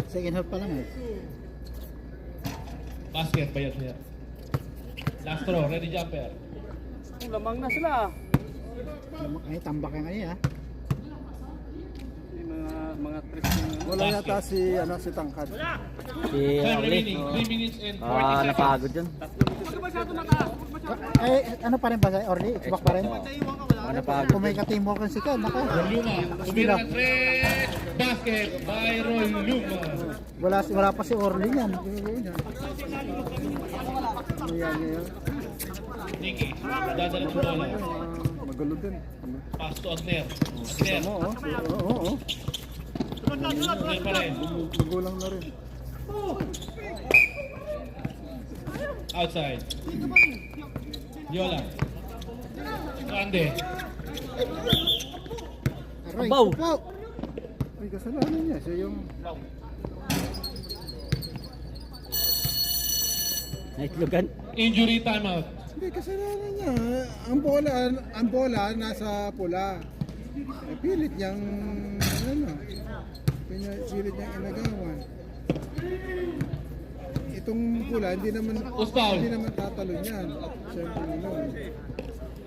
Second half pa lang eh. Basket by Agner. Last throw. Ready jumper. Lamang na sila. Ay, tambak yan ngayon ha. Yung mga tricks na Wala yata si Tangkad. Si Time Orly. remaining 3 minutes and 40 seconds. Napagod yun. Ay, ano pa rin ba sa Orly? Xbox pa rin? Napagod. Kung may ka-teamwork si Ken, nako. Roluma. Tumira ng 3. Basket by Roluma. Wala pa si Orly yan. Ano yan ngayon? Nicky. Dadala ng bola. Magulo din. Pass to Agner. Agner. Oo, oo. Agner pa rin. Magulang na rin. Outside. Yola. Grande. Aray, Abaw. abaw. Ay, kasalanan niya. Siya yung... Naitlogan. Injury timeout. Hindi, kasalanan niya. Ang bola nasa pula. Pilit niyang, pilit niyang inagawan. Itong pula, hindi naman tatalon yan. Siyempre,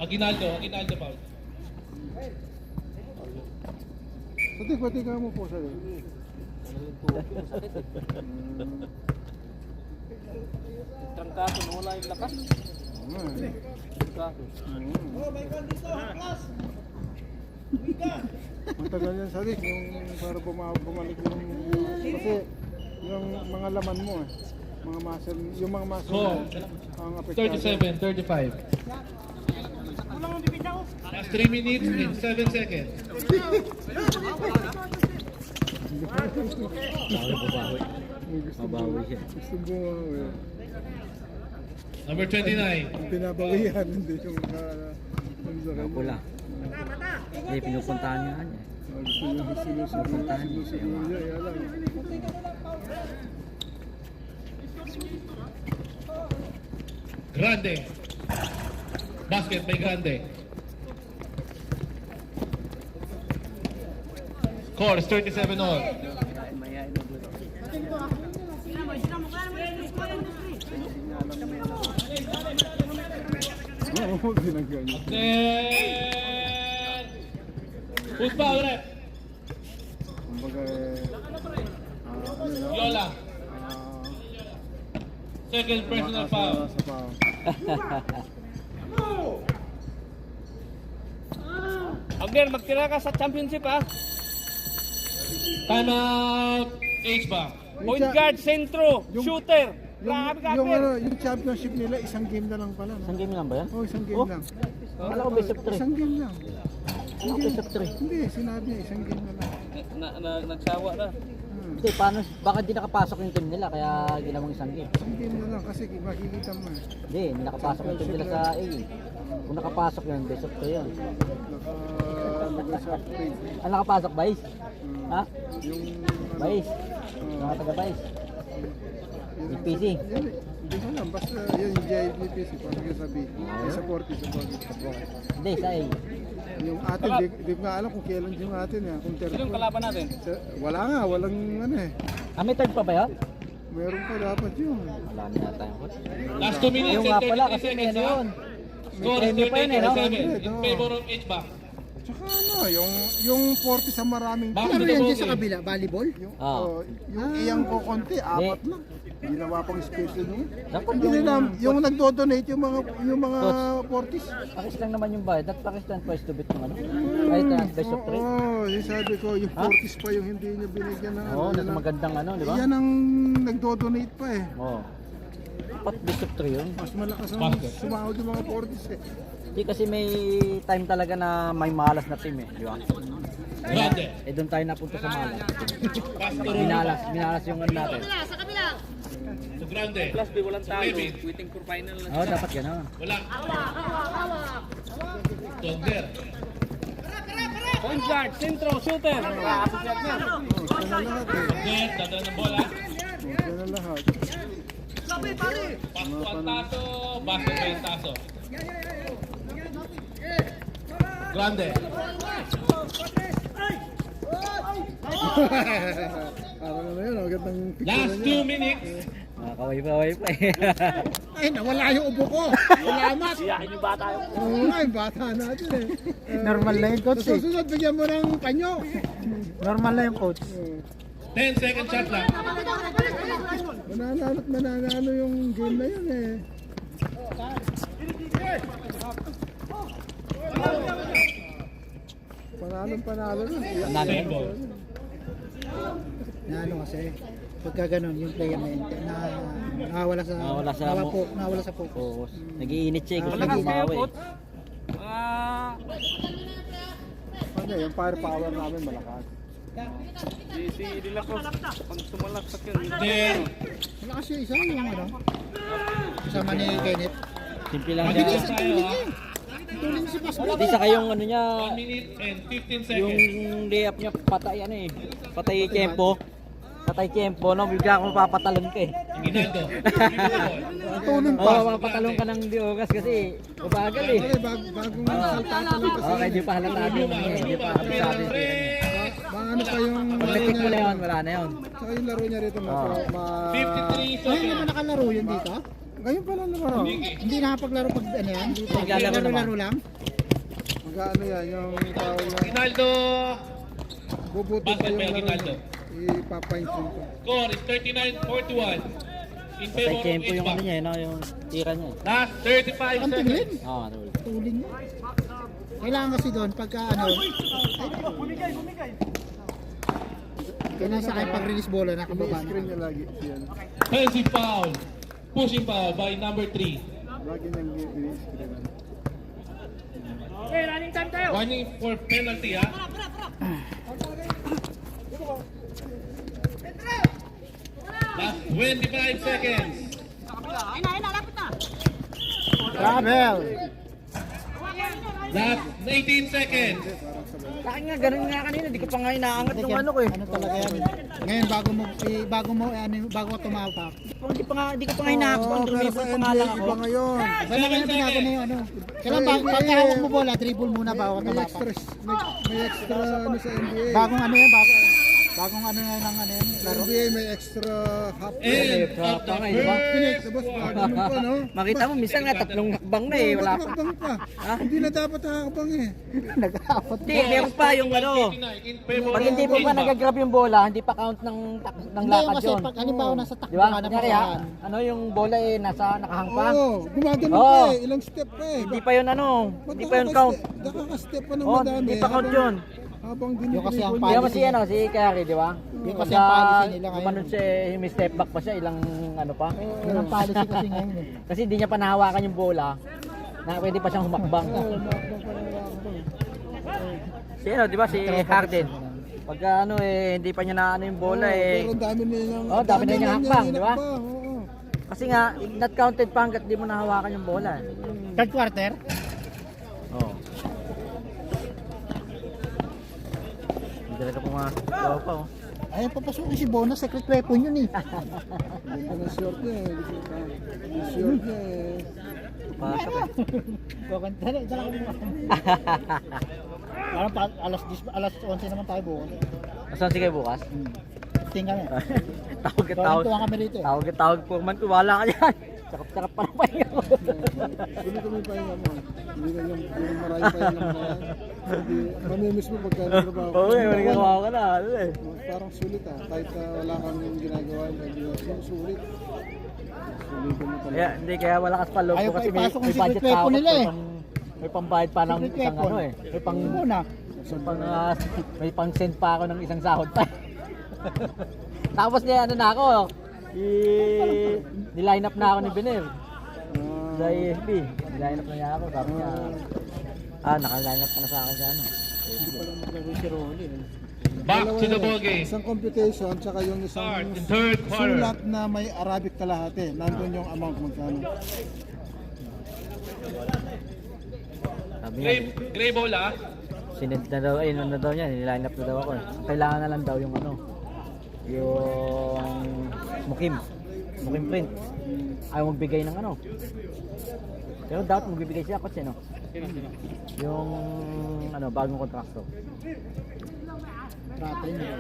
Aguinaldo foul. Pati ka mo po sa'yo. Trangkaso, wala yung lakas. Matagal yan sa rin, yung para bumalik yung... Kasi yung mga laman mo mga muscle, yung mga muscle Score. ang apektado. 37-35. Last 3 minutes and 7 seconds. Mabawi siya. Gusto mo, Number 29. ang binabawihan, hindi yung Pula. Hindi, pinupuntahan niya kanya. gusto yung Pinupuntahan niya. niya, alam. Grande. Basket by Grande. Score is 37 all. Oo, binanggan niya. Then, who's foul rep? Kumbaga, Yola. Second personal foul. Sa foul. Abner, magtira ka sa championship ha. Timeout. H-back. Point guard, sentro, shooter. Grabe ka, Abner. Yung championship nila, isang game na lang pala. Isang game lang ba yan? Oh, isang game lang. Wala ko best of 3. Isang game lang. Best of 3. Hindi, sinabi niya, isang game na lang. Nagsawa na. Hindi, paano? Baka di nakapasok yung team nila kaya ginawang isang game. Isang game na lang kasi makikita mo. Hindi nakapasok yung team nila sa A. Kung nakapasok yun, best of 3 yun. Nag-usap trade. Ah, nakapasok, Vice? Ha? Yung Vice? Mga taga-Vice? GPC? Hindi ko lang, basta yun yung JIPPC, parang yung sabi. Ay, sa 40, sa 40. Hindi, sa A. Yung atin, di ko nga alam kung kailan yung atin. Kung Sinong kalaban natin? Wala nga, walang ano eh. Ah, may third pa ba yun? Meron pa dapat yun. Wala na yata yung coach. Last 2 minutes Yung and nga pala 33 kasi may seconds. ano yun. Score is premyo pa yun, eh, no? 38-37 in favor of H-back. Tsaka ano, yung 40 sa maraming Bakit team. ito bogey? kabila? Volleyball? Yung, Ah. yung iyang ko konti, apat lang. Ginawa pang special nung. Dapat Hindi na, yung nagdo-donate yung mga 40s. Pakis lang naman yung bayad. At pakis lang twice to beat ng ano. Ay, ito, best of 3. Oo, yung sabi ko, yung 40s pa yung hindi niya binigyan ng Oo, yan ang- magandang ano, di ba? Yan ang nagdo-donate pa eh. Oo. Dapat best of 3 yun. Mas malakas ang Basket. sumahod yung mga 40s eh. Hindi kasi may time talaga na may malas na team eh, di ba? Grande. Eh doon tayo napunta sa malas. Pass to Minalas yung ano natin. to Grande. Plus, di walang talo. David. Waiting for final na. Oo, dapat gano'n. Wala. Tonder. Point guard, sentro, shooter. Grabe ka, Abner. Yan ang lahat eh. Then, dadala ng bola. Yan ang lahat. Pass to Antaso. Basket by Antaso. Grande. Parang ano yun, magandang picture Last niya. 2 minutes. Nakakaway pa eh. Ay, nawala yung ubo ko. Salamat. Siyakin yung bata yun. Oo nga, yung bata natin eh. Normal na yung coach Sa susunod, bigyan mo ng panyo. Normal na yung coach. 10 second shot lang. Mananalo at mananalo yung game na yun eh. Panalo nun. Panalo. Same ball. Na ano kasi, pagka ganun, yung player na yun, nawawala sa, nawawala sa focus. Focus. Nag-iinit siya. Gusto Malakas niya kayo, bumawi. coach. Ano yung firepower namin malakas. Si Dila Cruz, pag sumalaksak yun. Then, Malakas yung isa, yung ano, kasama ni Kenneth. Simple lang mabilis siya. tayo ha. Tuloy si Pascal. Hindi sa kayong ano niya, 1 minute and 15 yung seconds. layup niya patay ano eh. Patay tempo. Sa Tay Tiempo, no? Bigla akong papatalon ka eh. Ginaldo. Give me the ball. Tulong Oo, pa. mapatalon ka ng Diogas kasi mabagal eh. Okay, bagong salta pa lang kasi. Okay, di pa halata din. Luma. Di pa Luma. Tumira halata ng din. 3. Maano pa yung Pag laro natik mo na niya. yun, wala na yun. Saka yung laro niya rito ma... 53 Ngayon seconds. naman nakalaro yun dito. Ngayon pa lang laro. Hindi nakapaglaro pag ano yan. Naglalaro naman. Laro lang. Mag-ano yan, yung tawag na... Ginaldo. Bubuto pa Basket yung pa yung laro Ginaldo. niya. Ipapainsin ko. Score is 39-41. In Tay favor of Tiempo yung ano H-Back. niya, no? Yung tira niya. Last 35 Ang tiglin. seconds. Oo, ano. Tuling mo. Kailangan kasi doon pagka ano. Kailangan sa akin pag-release bola na kababa na. Ini-screen niya lagi. Yan. Offensive foul. Pushing foul by number 3. Lagi nang ini-screen. Running for penalty, ha? Last 25 seconds. Travel. Last 18 seconds. Sa akin nga, ganun nga kanina. Di ko pa nga inaangat yung ano ko eh. Ano talaga yan? Ngayon bago ko tumapak. Di ko pa nga hinahakbang. Dribble pa nga lang ako. Iba ngayon. Kaya nga binago na yung ano. Kailan pagka hawak mo bola, dribble muna bago ka May tumapak. extra, may extra ano sa NBA. Bagong ano yan, bagong ano yan ng ano yan, laro. NBA may extra half And court. of the Tama, di ba? first Tapos ganun pa, no? Makita mo, minsan nga tatlong hakbang na eh. Wala pa. Nakakabang pa. Hindi na dapat nakakabang eh. Nag-aapot. Hindi, meron pa yung ano. 89 in favor Pag of hindi mo pa H-Back. nag-grab yung bola, hindi pa count ng Hindi lakad kasi yun. pag halimbawa nasa Di takbo ba? ka na Kunyari ha, ano yung bola eh, nakahang pa. Oo, gumagano Oo. pa eh. Ilang step pa eh. Hindi pa yun ano, Ba't hindi pa yun count. Nakaka-step pa ng Oh, madami. hindi pa count yun. Habang Yung kasi ang Hindi naman si ano, si Kari, di ba? Yung kasi ang policy nila ngayon. Gumanon siya, may step back pa siya, ilang ano pa. Yun ang policy kasi ngayon eh. Kasi hindi niya pa nahawakan yung bola, na pwede pa siyang humakbang. Si ano, di ba, si Harden. Pagka ano eh, hindi pa niya naano yung bola eh. Pero dami na yung... Oh, dami na niyang hakbang, di ba? Oo. Kasi nga, not counted pa hanggat di mo nahawakan yung bola. Third quarter? Oo. Hindi talaga pumasaw pa oh. Ayun, papasukin si Bona, secret weapon yun eh. Hindi pa ng short niya eh. Yung short niya eh. Pasok eh. Kukanta na, isa lang kami Parang alas 11 naman tayo bukas. Asan sige bukas? Tingin kami. Tawag at tawag. Tuwang kami rito eh. Tawag at tawag po man. Wala ka yan. Sarap-sarap pa ng pahinga mo. Hindi kami pahinga mo. Hindi na yung marami pahinga mo na yan. Hindi, mamimiss mo pagka nagtrabaho. Oo eh, manigawa ka na. Ano eh. Parang sulit ah. Kahit wala kang ginagawa, hindi na sulit. Sulitin mo talaga. Kaya, hindi, kaya malakas pa loob Ayaw ko pa kasi may ipasok yung budget secret pa ako. weapon nila eh. May pambayad pa ng Secret isang weapon. ano eh. May pang send pa ako ng isang sahod pa. Tapos niya ano na ako. Niline up na ako ni Bener. Sa AFB. Niline up na niya ako. Sabi niya, naka-line up ka na sa akin sa ano. Hindi pa lang maglaro si Ronnie eh. Back Dalawa to the yan. ball game. Isang computation, tsaka yung isang Start in third quarter. sulat na may Arabic kalahati. Nandun yung amount magkano. Sabi niya, Gray bola. sinend na daw, ayun na daw niya, niline up na daw ako. Kailangan na lang daw yung ano, yung mukim print. Ayaw magbigay ng ano. Pero dapat magbibigay siya kasi no. Yung ano, bagong kontrakto. Kontrata yun eh.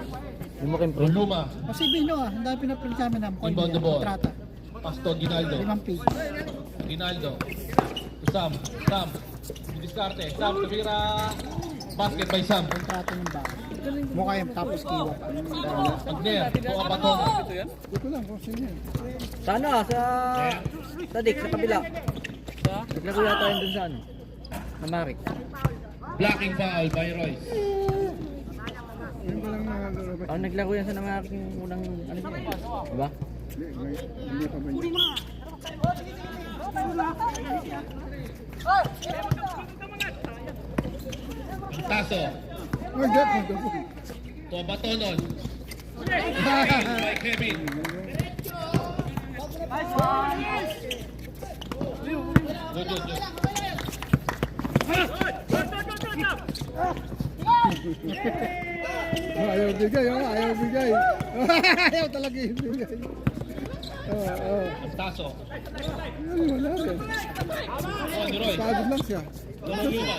Yung mukim print. Luma. Kasi Bino ah, ang dami pinaprint sa amin ng coin Inbound the niya, ball. kontrata. Pasto Ginaldo. 5 page. Ginaldo. Sam. Diskarte. Sam. Tumira. Basket by Sam. Kontrata ng baka. Mukha yung tapos kiwa pa. Agner. Buka Batonga. Hindi ko lang kung sino yun. Sana sa Dik, sa kabila. Naglaro yata yun dun sa ano. Na Marik. Blocking foul by Royce. Yun pa lang nakalaro ba? Naglaro yan sa Namarik yung unang ano niya. Diba? Hindi pa ba yun? Taso. Ay, God, Buka Batonon. By Kevin. Good. Ayaw bigay, oh. Ayaw bigay. Ayaw talaga yung bigay. Taso. Wala rin. Oh, ni Roy. Pagod lang siya. Toro Luma.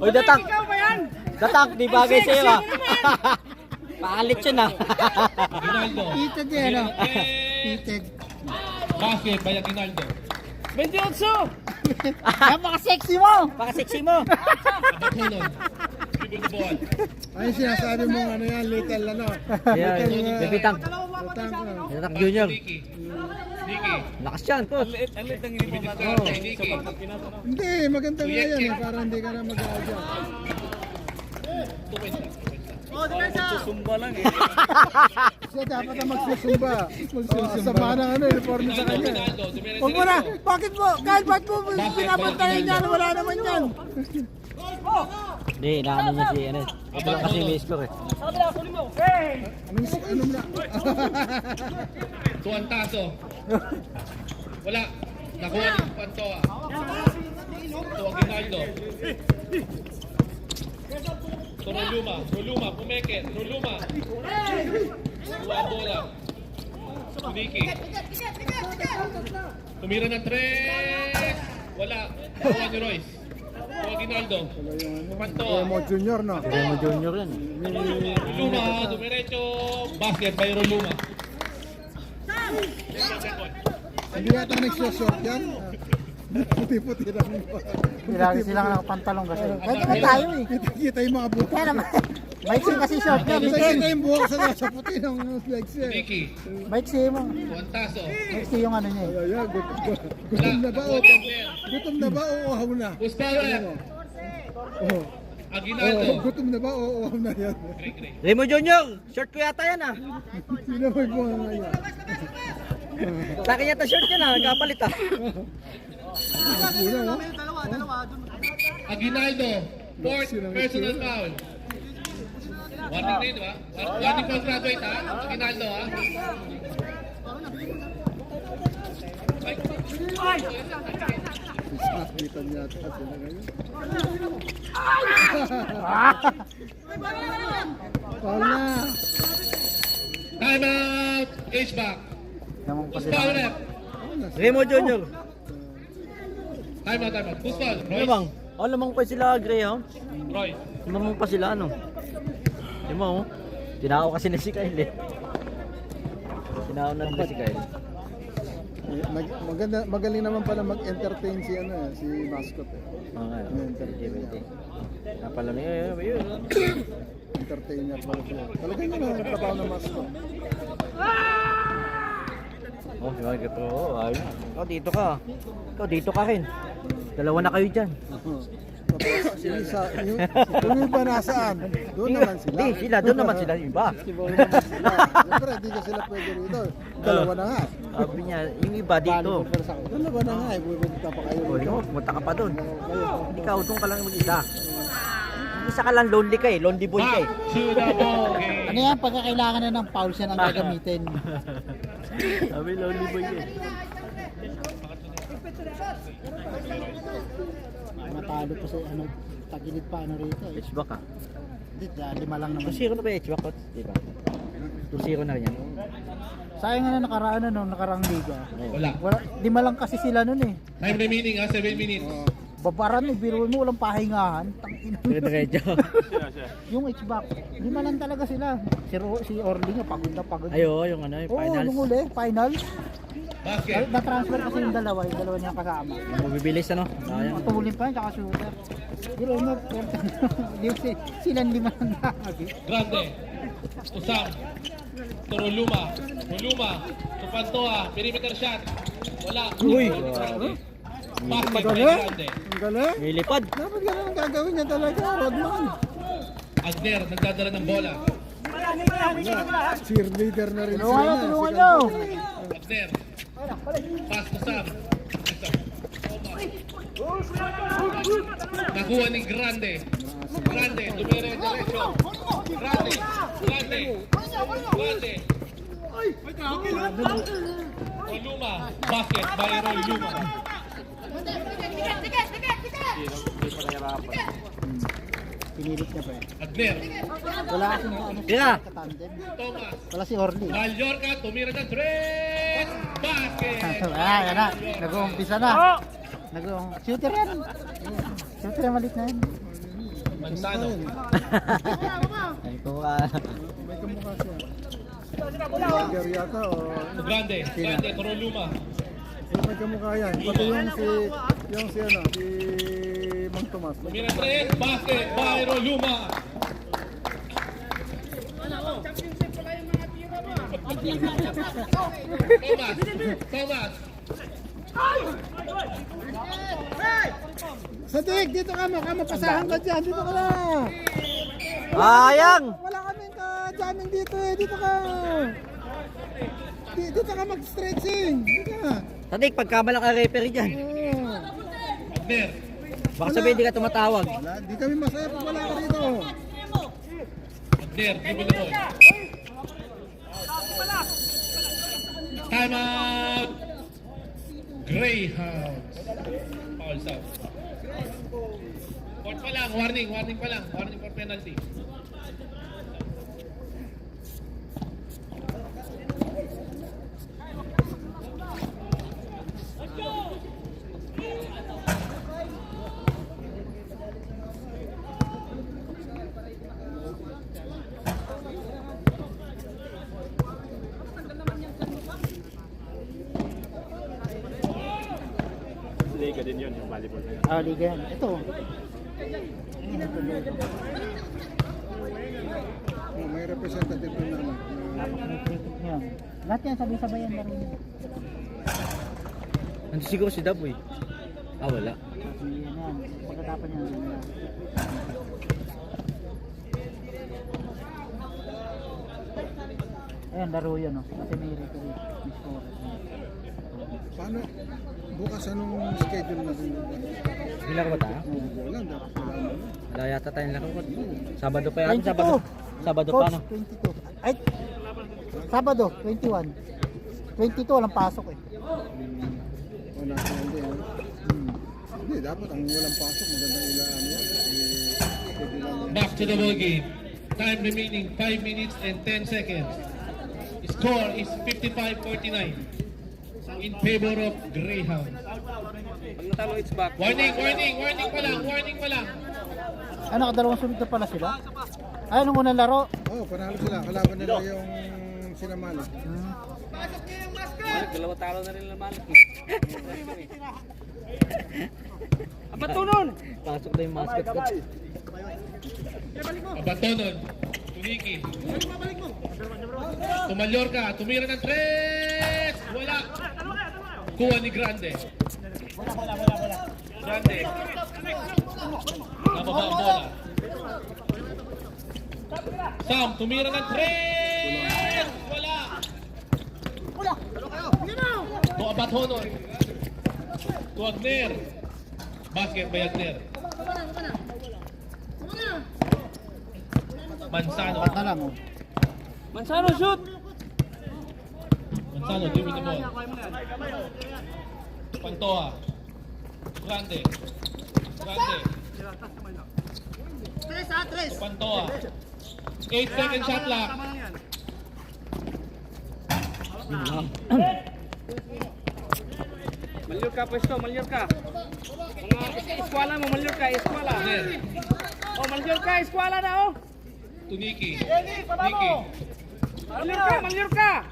Uy, datak. Datak, di bagay sa'yo ah. Paalit yun ah. Aguinaldo. Ited yan, ano? Tumira ng 3. Ited. Basket by Aguinaldo. Napaka-sexy mo! Paka-sexy mo. Abatunon. Dribble the ball. Ay, sinasabi mo ano yan, little ano. Yeah, bibitang. Utang ko. Datak Junior. Nicky. Nicky. Lakas yan, coach. Nicky. Hindi, maganda nga yan eh, para hindi ka na mag-aadya. 2 points lang. Siya dapat na magsusumba. Sama na ano, uniforme sa kanya. Aguinaldo. Tumira Huwag mo na, bakit mo? Kahit ba't mo pinapantayin niya, wala naman yan. Hindi, inaano niya si ano. Ito lang kasi may score eh. Ano na? Tuan Taso. Wala. Nakuha ni Pantoa. To Aguinaldo. To Roluma. Roluma. Pumeke. Roluma. Tuwa ang bola. Nicky. Tumira ng 3. Wala. Nakuha ni Royce. To Aguinaldo. Pantoa. Remo Junior, no? Remo Junior yan. Roluma. Dumiretso. Basket by Roluma. Hindi yata nagsusort yan. Puti-puti lang. Lagi silang nakapantalong kasi. Kahit naman tayo eh. Kita yung mga buti. Kaya naman. Maiksi kasi short ka, Kita Miguel. yung buhok sa puti ng legs eh. Nicky. Maiksi mo. Tuan Taso. Maiksi yung ano niya eh. Ayan, gutom na ba o? Gutom na ba o uhaw na? Puspawer. Oh. Aguinaldo. Gutom na ba o uhaw na yan? Gray. Remo Junior, short ko yata yan ah. Sino may buha nga yan? Sa akin yata short yan ah, nagkapalit ah. Una, no? Aguinaldo. Fourth personal foul. Warning din, di ba? Warning for graduate, ha? Aguinaldo, ha? Sakitan yata sila ngayon. Paul na! Time out! H-back. Namang pa sila. Puspawer rep. Remo Junior. Time out. Puspal. Ano Royce. bang? Oh, lamang pa sila Greyhound. Royce. Lamang pa sila ano. Di mo, oh. Tinakaw kasi na si Kyle eh. Tinakaw na nila si Kyle. Magaling naman pala mag-entertain si ano eh, si mascot eh. Oo nga. Entertainer. Napala na yun. Entertainer pala siya. Talagang yun ang trabaho ng mascot. Oh, si Margaret Pro. Oh, ayun. Ikaw dito ka. Ikaw dito ka rin. Dalawa na kayo dyan. Yung iba nasaan? Doon naman sila. Hindi, sila. Doon naman sila yung iba. Siyempre, hindi ka sila pwede rito. Dalawa na nga. Sabi niya, yung iba dito. Dalawa na nga eh. Pupunta pa kayo O, rito. pumunta ka pa doon. Ikaw, doon ka lang mag-isa. Isa ka lang lonely ka eh. Lonely boy ka eh. Back to the ball game. Ano yan, pagka kailangan na ng foul siya nang gagamitin. Sabi lonely boy ka eh. Matalo pa sa ano, tagilid pa ano rito eh. H-back ka. Hindi, 5 lang naman. 2-0 na ba yung H-back? Diba? 2-0 na rin yan. Sayang na nakaraan ano, nakarang liga. Wala. Wala, 5 lang kasi sila nun eh. Time remaining, ha? 7 minutes. Babaran eh, biruin mo, walang pahingahan. Tangina. Dire-diretso. Yung H-back, 5 lang talaga sila. Si Orly nga, pagod na pagod. Ayo, yung ano, yung Oo, finals. yung huli, final. Basket. Na-transfer kasi yung dalawa niya kasama. Yung mabibilis ano? Sayang. Tumulin pa yun, tsaka shooter. Biruin mo, silang 5 lang nakagi. Grande. To Sam. To Roluma. Roluma. To Pantoa. Perimeter shot. Wala. Uy! Basket by Galing. Grande. Ang galing. Nilipad. Dapat ganun ang gagawin niya talaga. Rodman. Agner. Nagdadala ng bola. Cheerleader na rin Tulungan nyo, sila. tulungan nyo! Agner. Pass to Sam. Nakuha ni Grande. Grande. Tumira yung diretso. Grande. Grande. Grande. Roluma. Basket by Roluma. Pinilit niya pa eh. Agner, Wala kasi ano Tira. katandem. Thomas, Wala si Orly. Mallorca, tumira ng 3. Basket! Yan na. Nag-uumpisa na. Shooter yan. Shooter yan, malit na yan. Mansano. Ay, kuha. May kamukha siya. Vlogger yata o... Grande, Toroluma. May kamukha yan. Pati yung si Mang Tomas. Tumira 3. Basket, Byro Luma. Thomas. Sadik, dito ka mo. Mapasahan ka dyan. Dito ka na. Sayang! Wala kaming ka-jamming dito eh. Dito ka. Dito ka mag-stretching. Dito ka. Sadik, pagkabala ka referee dyan. Oo. Agner, Baka sabihin di ka tumatawag. Wala, di kami masaya pag wala ka dito. Agner, dribble the ball. Time out! Greyhounds. Foul out. Court pa lang, warning pa lang. Warning for penalty. Liga din yun, yung volleyball na yun. Liga yan. Ito. Oh, may representative din naman. Napaka-critic niya. Lahat yan, sabay-sabayan na rin. Nandito siguro si Dab eh. Wala. Kasi yan yan. Pagkatapan niya. Ayan, laro yun. Kasi may referee. May score. Paano? Bukas anong schedule natin? Bila ko ba tayo? Wala, dapat wala mo. Wala yata tayong laro. Sabado pa yan. Sabado pa no? Coach, 22. Ay, Sabado, 21. 22, walang pasok eh. O nasa hindi. Hindi, dapat ang walang pasok. Magandang ilaan yan. Schedule lang. Back to the ball game. Time remaining 5 minutes and 10 seconds. Score is 55-49 in favor of Greyhounds. Pag natalo, it's back. Warning pa lang. Ano, kadalawang sunod na pala sila? Ay, nung unang laro. Oo, panalo sila. Kalaban nila yung sinamalo. Dalawa talo na rin naman. Abatunon! Pasok na yung mascot ko. Abatonon, Tuniki. To Mallorca, tumira ng 3! Wala! Kuha ni Grande. Grande. Nababa ang bola. Sam, tumira ng 3! Wala! To Abatonon. To Agner. Basket by Agner. Mansano. Pat na lang oh. Mansano, shoot! Mansano, dribble the ball. Pantoa. Grande. Pantoa. 8 second shot clock. Mallorca pwesto, Mallorca. Mga eskwala mo, Mallorca, eskwala. Agner. Oh, Mallorca, eskwala na oh. Tuniki. Mallorca!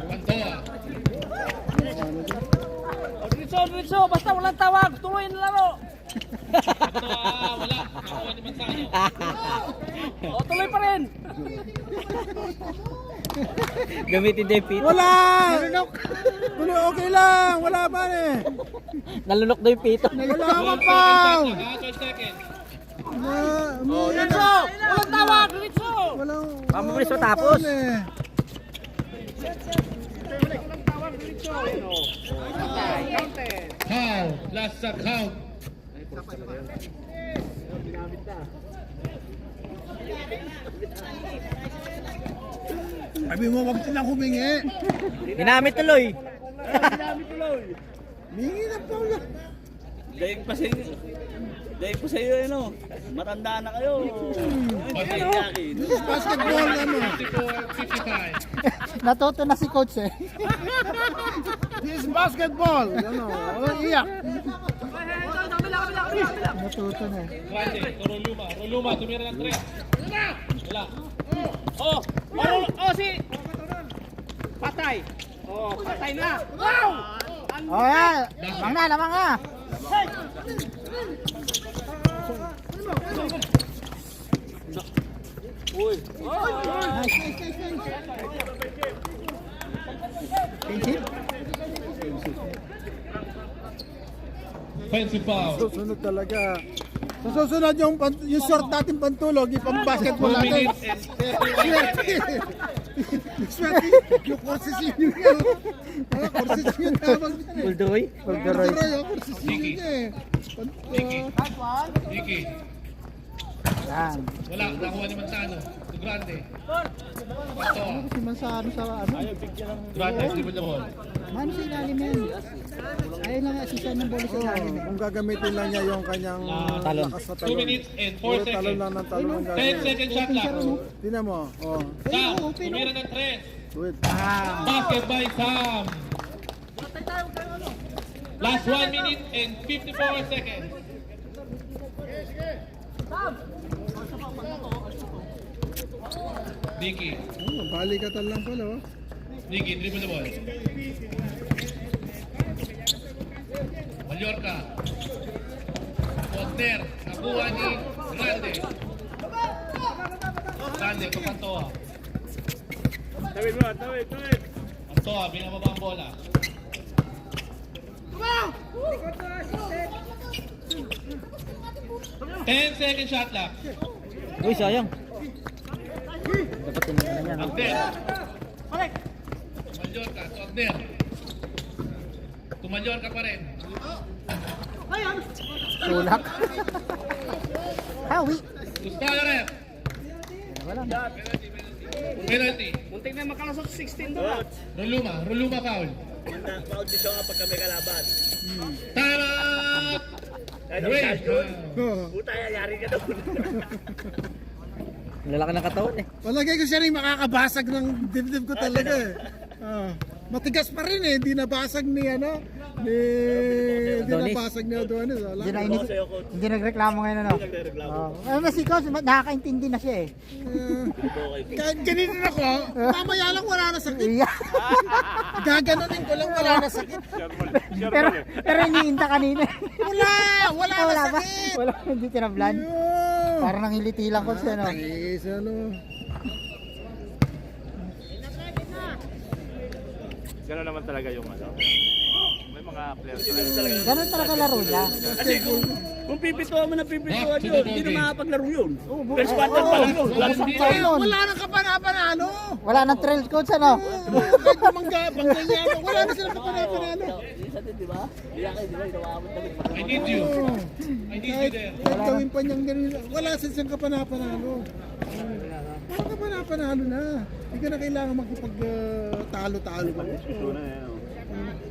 Pantoa. Diretso, basta walang tawag, tuloy na laro. Pantoa, wala. Nakuha ni Mansano. Tuloy pa rin. Gamitin din yung pito. Wala! Tuloy, okay lang. Wala pa eh. Nalunok na yung pito. Wala ka 12 pa. seconds. Diretso, walang tawag, diretso. Walang... Pamabilis walang matapos. foul eh. Foul. Last sa count. Sabi mo, wag silang humingi. Ginamit tuloy. Humingi ng foul. Gayeng pa Dahil po sa iyo, ano, matanda na kayo. This is basketball, ano. 54-55. Natuto na si coach eh. This is basketball, ano. Iyak. Natuto na eh. Grande, Roluma. Roluma, tumira ng 3. Wala. Oh, si Patay. Oh, patay na. Wow! Oh, yan. Lamang na. Uy. Offensive foul. Susunod talaga. So, susunod yung short natin pantulog, yung basketball 2 natin. minutes and 30 Swerte, yung courses yun yun. Mga courses yun tawag niya eh. Pulduroy. Pulduroy, courses yun Nicky. niya eh. Nicky. Yan. Wala, nakuha ni Manzano. To Grande. Ito. Si Mansano sa ano? Grande, dribble the ball. Mano sa ilalim yan. Ayun lang asisa ng bola sa ilalim eh. Kung gagamitin lang niya yung kanyang Talon. lakas na 2 talon. minutes and 4 Puro talon seconds. lang ng talon ang 10 gagawin. second shot clock. Tingnan mo, oh. Sam, tumira ng 3. Wait. Basket by Sam. Last 1 minute and 54 seconds. Nicky. Oh, balikatan lang pala, oh. Nicky, dribble the ball. Mallorca. Wagner. Nakuha ni Grande. Grande, kapantoa. Tawid mo, tawid. Pantoa, binababa ang bola. Ten second shot clock. Uy, sayang. Dapat tinigilan niya, no? Wagner. Mallorca, to Wagner. To Mallorca pa rin. Tulak. Hawi. To Stalaret. Penalty. Muntik na makalasok 16 doon. Roluma foul. Maudisyon nga pag kami kalaban. Tama! Ano, Great. Oh. puta, yari ka doon. Lalaki ng katawan eh. Palagay ko siya rin makakabasag ng dibdib ko talaga eh. Matigas pa rin eh, hindi nabasag ni ano, hindi Adonis. nabasag ni Adonis. Wala. Hindi nagreklamo ngayon ano. Ano na si coach, nakakaintindi na siya eh. Kahit ganito ako, mamaya lang wala na sakit. Iya. Gaganunin ko lang wala na sakit. pero iniinta kanina. Wala na Wala ba? sakit. Wala, hindi tinablan. Parang nangiliti lang coach ano. Ayos, ano. Gano'n naman talaga yung ano. May mga players talaga. Ganun talaga laro niya. Kasi kung pipituan mo na pipituan Back to yun, the hindi na ball makapaglaro yun. First quarter pa lang yun. Wala Hindi sa na. Wala nang kapana-panalo. Wala nang trail coach ano. Kahit bumangga niya, wala na silang kapana-panalo. Isa din, di ba? Iyakay, di ba? Inawaabot na rin. I need you. I need you there. Kahit gawin pa niyang ganun, wala silang kapana-panalo. Wala kapana-panalo na. Hindi ka na kailangan magpag-talo-talo.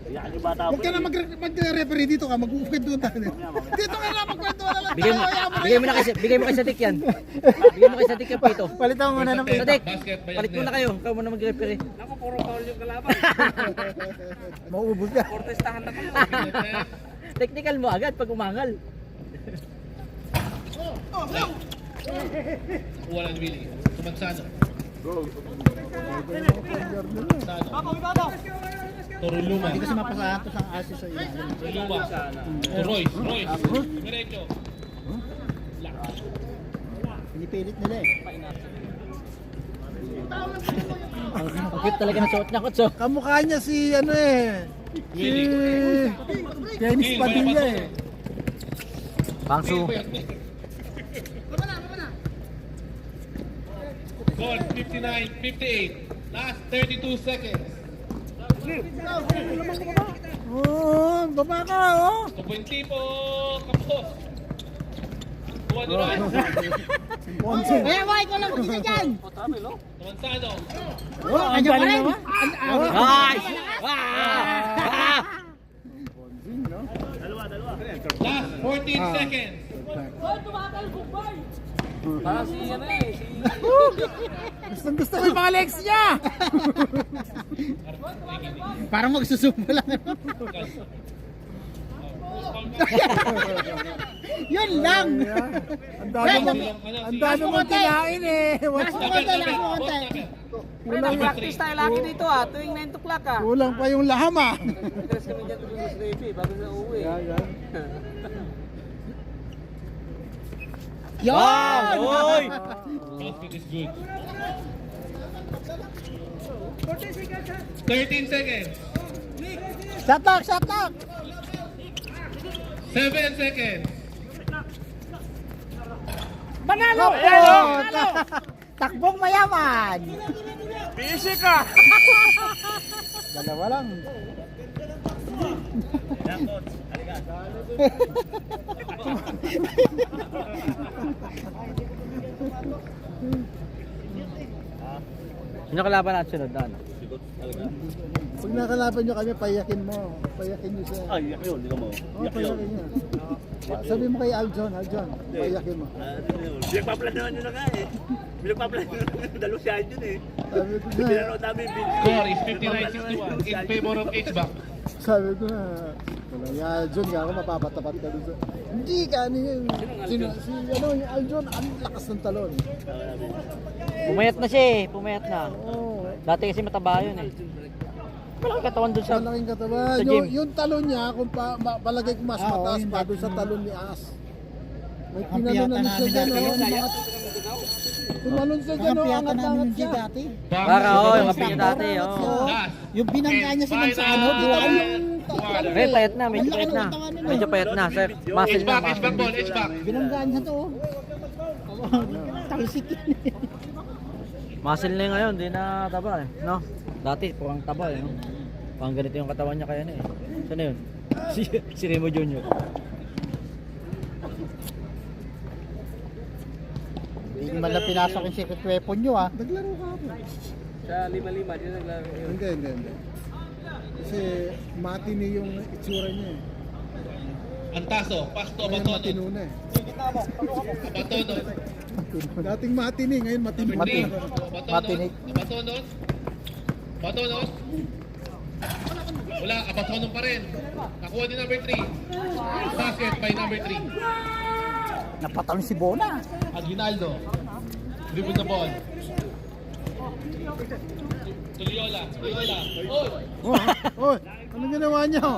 Iyakan yung bata Huwag ka na mag-referee dito ka, mag-upid doon tayo. Dito ka na, magkwento na lang. Bigay mo kay Sadik yan. Bigay mo kay Sadik yan, Pito. Palitan mo muna ng pito. Sadik, Basket by palit muna kayo. Ikaw muna mag-referee. Ako, puro foul yung kalaban. Mauubos ka. Protestahan na ko. Technical mo agad pag umangal. Wala ni Willie. Tumansano. Toruluma. Hindi kasi mapasahan to sa assist sa ilalim. Toruluma. To Royce. Diretso. Pinipilit nila eh. Ang cute talaga ng suot niya, coach. Oh. Kamukha niya si ano eh. Si Dennis Padilla eh. Bangsu. Gone. 59-58. Last 32 seconds. Oh, baba ka oh. Tupunti po. Kapos. Kuha ni Royce. Ponce. Tumansano. Kanya pa rin. Ay! Last 14 seconds. Para si ano eh, si... Gustong gusto ko yung mga legs niya! Parang magsusumba lang. Yun lang. Ang dami mong kinain eh. Lakas mo konti, lakas mo konti. Nag-practice tayo lagi dito tuwing 9 o'clock Kulang pa yung laham ah. Nag-dress kami dyan tulong sa baby bago sa uwi. Yan! Oy! Basket is good. 13 seconds. Shot lock, shot lock. 7 seconds. Manalo! Oh, takbong mayaman. Busy ka! Dalawa lang. Sino kalaban natin sunod na ano? Pag nakalaban nyo kami, payakin mo. Payakin nyo siya. Ay, yak yun, hindi ka mo. Oo, payakin niya. Sabi mo kay Aljon, payakin mo. Pinagpaplanoan nyo na nga eh. Pinagpaplanoan nyo na. Dalo siya yun eh. Sabi ko na, Pinanood namin yung video. Score is 59-61 in favor of H-back. sabi ko na, wala yung Aljon nga ako, mapapatapat ka doon sa... Hindi ka, ano yun? Sino, yung Aljon, ang lakas ng talon. Pumayat na siya eh, pumayat na. Oo. Dati kasi mataba yun eh. Malaki katawan dun sa... Malaking katawan. Sa gym. Yung talon niya, kung palagay ko mas mataas yung pa doon sa dati talon ni As. May Ang pinalunan piyata siya namin dyan, dati yun. tumalon siya dyan, Ang piyata angat-angat namin siya. yung dati. Para yung kapinyo dati, oh. Last. Yung binangga niya sila sa ano, di ba? May payat na, medyo payat na. Medyo payat na, sir. Muscle na, H-back, H-back muscle. ball, H-back. Binangga niya to. Talsik yun. Muscle na yun ngayon, di na taba eh. No? Dati, purang taba eh. No? Pang ganito yung katawan niya kaya na eh. Saan na yun? Si Remo Jr. Hindi man lang pinasok yung secret weapon nyo ah. Naglaro ka po. Sa 5-5, yun naglaro yun. Hindi. Kasi matini yung itsura niya eh. Antaso, pass to Ngayon Abatono. matino na eh. Abatono. Dating matini, ngayon matino. Matinik. Abatono. Abatono. Abatono. Wala, Abatono pa rin. Nakuha din number 3. Basket by number 3. Napatalon si Bona. Aguinaldo. Dribble the ball. Tuliola. Oy! Oh, ano ginawa niyo?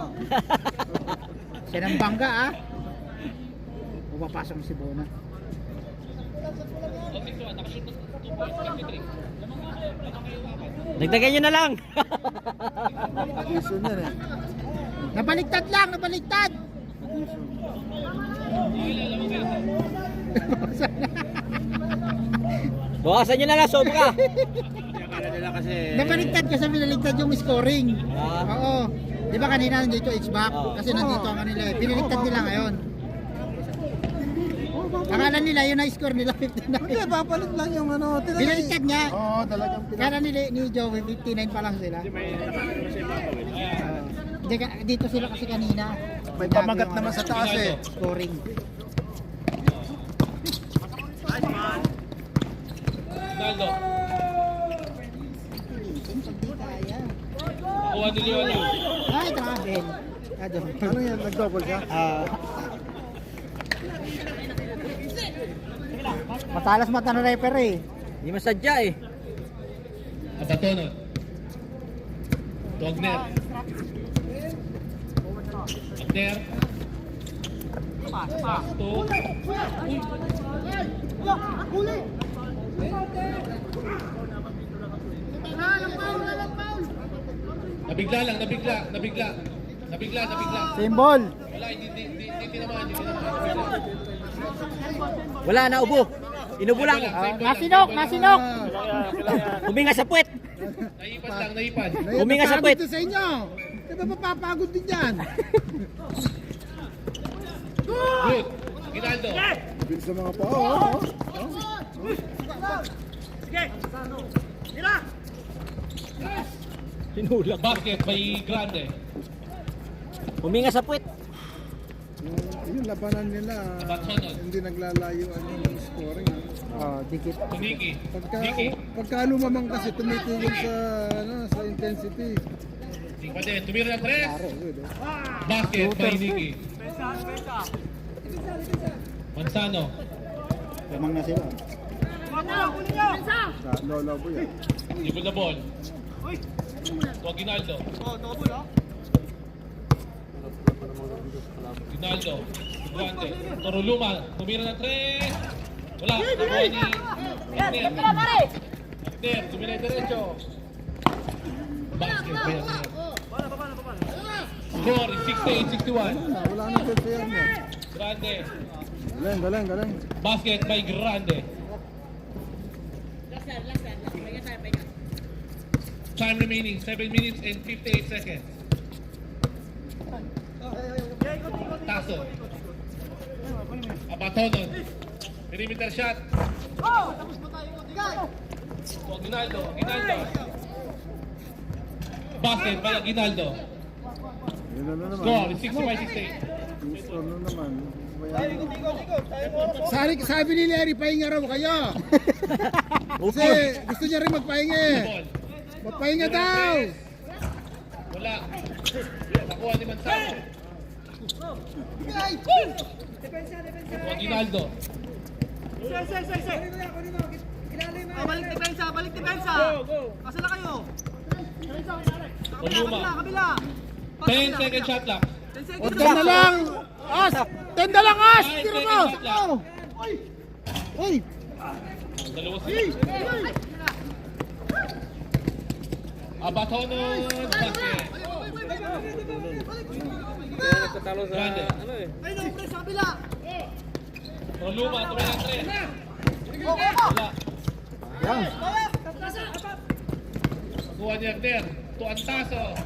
Siya ng bangga ah. Pumapasok si Bona. Dagdagan nyo na lang! Addition yan eh. Nabaliktad lang, nabaliktad. Bukasan nyo na lang, sobra! Nabaliktad kasi binaligtad yung scoring. Oo. Di ba kanina nandito H-back? Kasi nandito ang kanila eh. Piniliktad nila ngayon. Akala nila yun na score nila 59. Hindi, papalit lang yung ano. Binaliktad niya. Oo, talagang Kala nila ni Joey 59 pa lang sila. Dito sila kasi kanina. May pamagat naman sa taas eh. Scoring. Aguinaldo. Hindi kaya. Nakuha Tuliola. Ay, travel. Ano yan, nag-double siya? Matalas mata ng referee. Hindi masadya eh. Abatono. Wagner. Pass to. Nabigla. Symbol. Wala, hindi naman. Wala na, ubo. Inubo lang. Nasinok. Huminga sa puwet. Naipad. Huminga sa puwet. Napagod sa inyo. Di ba mapapagod din yan? Good. Aguinaldo. Bilis sa mga pao. Basket by Grande. Huminga sa puwet. yung labanan nila, hindi naglalayuan yung scoring. Dikit. Tuniki. Pagka lumamang kasi tumitigil sa intensity. Pwede, tumira ng 3. Pare, good eh. Basket by Nicky. Manzano. Lamang na sila. Sa lolo po yan. Libol na ball. Ginaldo. Ginaldo. Durante. Toroluma. Tumira ng 3. Wala. Nakuha ni Agner. Agner. Tumira yung diretso. Basket by Agner. Score is 68-61. Wala na pwede yan. Grande. Galing. Basket by Grande. Time remaining 7 minutes and 58 seconds. Taso. Abatonon. Perimeter shot. Ginaldo. Basket by Ginaldo. Yun na naman. Score is 65-68. Yung score na naman. Sabi ni Larry, pahinga raw kayo. Kasi gusto niya rin magpahinga eh. Ball. Magpahinga daw. Wala. Nakuha ni Manzano. Ginaldo. Balik depensa. Pasa na kayo. Koluma. 10 second shot clock. 10 na lang. As! 10 na lang, As! 5 Tira mo! second shot clock. Uy! Dalawa sila. Abatonon. Basket. Grande. Koluma. Tumira ng 3. Wala. Kuha ni Agner. To Antaso.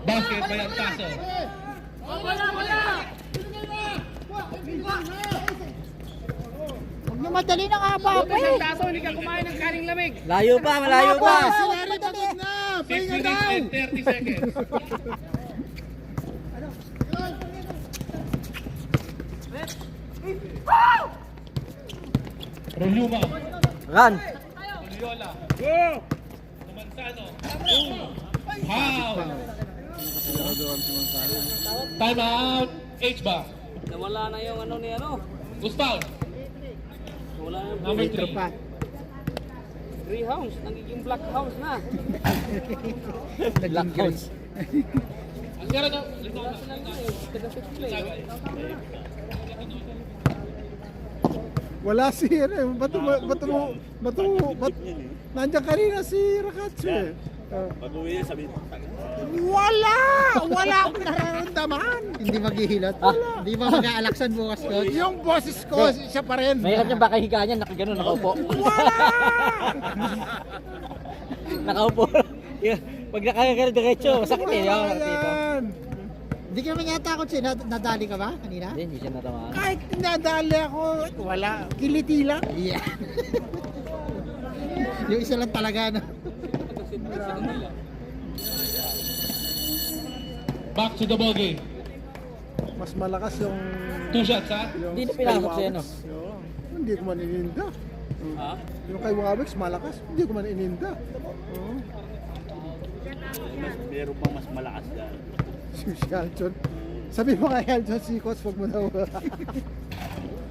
Basket by Antaso. Huwag niyo madali ng haba pa eh. Malayo pa. Si Larry pagod na! 6 Pahinga minutes daw! and 30 seconds. Roluma. Run. Oliola. Manzano. Foul. Time out. H-ba. Nawala na yung Gustav. Wala na yung Number 3. greenhouse. Nagiging black house na. Naging grace. Ang gara na. Wala si nandiyan kanina si Rakatsu eh. Pag-uwi niya, sabi Wala akong nararamdaman. Hindi maghihilot. Hindi ba mag-aalaksan bukas, coach? Yung boses ko, siya pa rin. Mahirap niya baka higa niya, nakagano, nakaupo. Nakaupo. Pag nakagano diretso, sakit eh. Yung dito. Hindi ka naman yata, coach. Nadali ka ba kanina? Hindi siya natamaan. Kahit nadali ako, wala. Kiliti lang. Yeah. Yung isa lang talaga na. Back to the ball game. Mas malakas yung 2 shots ha. Hindi na pinasok siya, no? Oo. Hindi ko man ininda. Yung kay Wawex malakas, hindi ko man ininda. Oo. meron pang mas malakas dyan. Si Aljon. Sabi mo kay Aljon, si Coach, wag mo daw.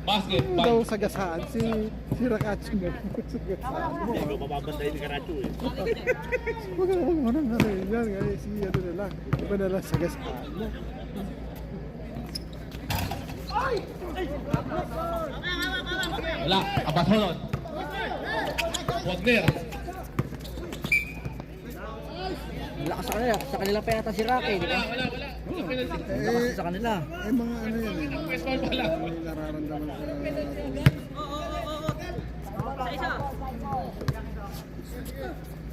Basket. Wag mo daw sagasaan. Si Rakatsu mo. Sagasaan mo. Hindi ko mababantay ni Karacho eh. Wag mo nang narin yan. Si ano na lang. Iba na lang sagasaan mo. Wala. Abatonon. Wagner. Lakas sa kanila pa yata si Rocky, di ba? Wala. Wala penalty. Lakas sa kanila. Mga ano yan eh. West ball pala. May nararamdaman sa...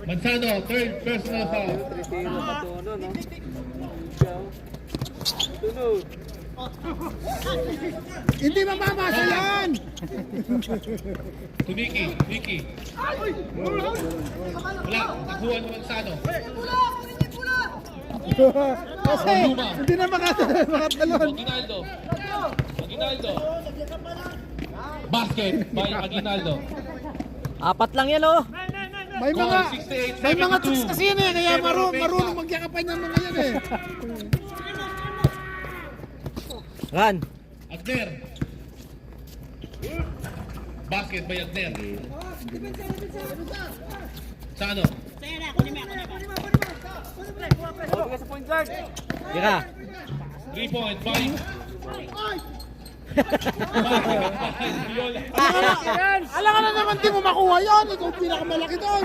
Manzano, third personal foul. Hindi mababasa yan! To Nicky. Wala. Nakuha ni Manzano. Kasi hindi na makatalon. Ginaldo. Aguinaldo. Basket by Aguinaldo. Apat lang yan oh. May mga, Score 68-72. may mga tricks kasi yan eh, kaya marunong magyakapan ng mga yan eh. Run. Agner. Basket by Agner. Sa ano? Tira. 3-point by Viola. Alam ka na naman di mo makuha yun, ikaw ang pinakamalaki doon.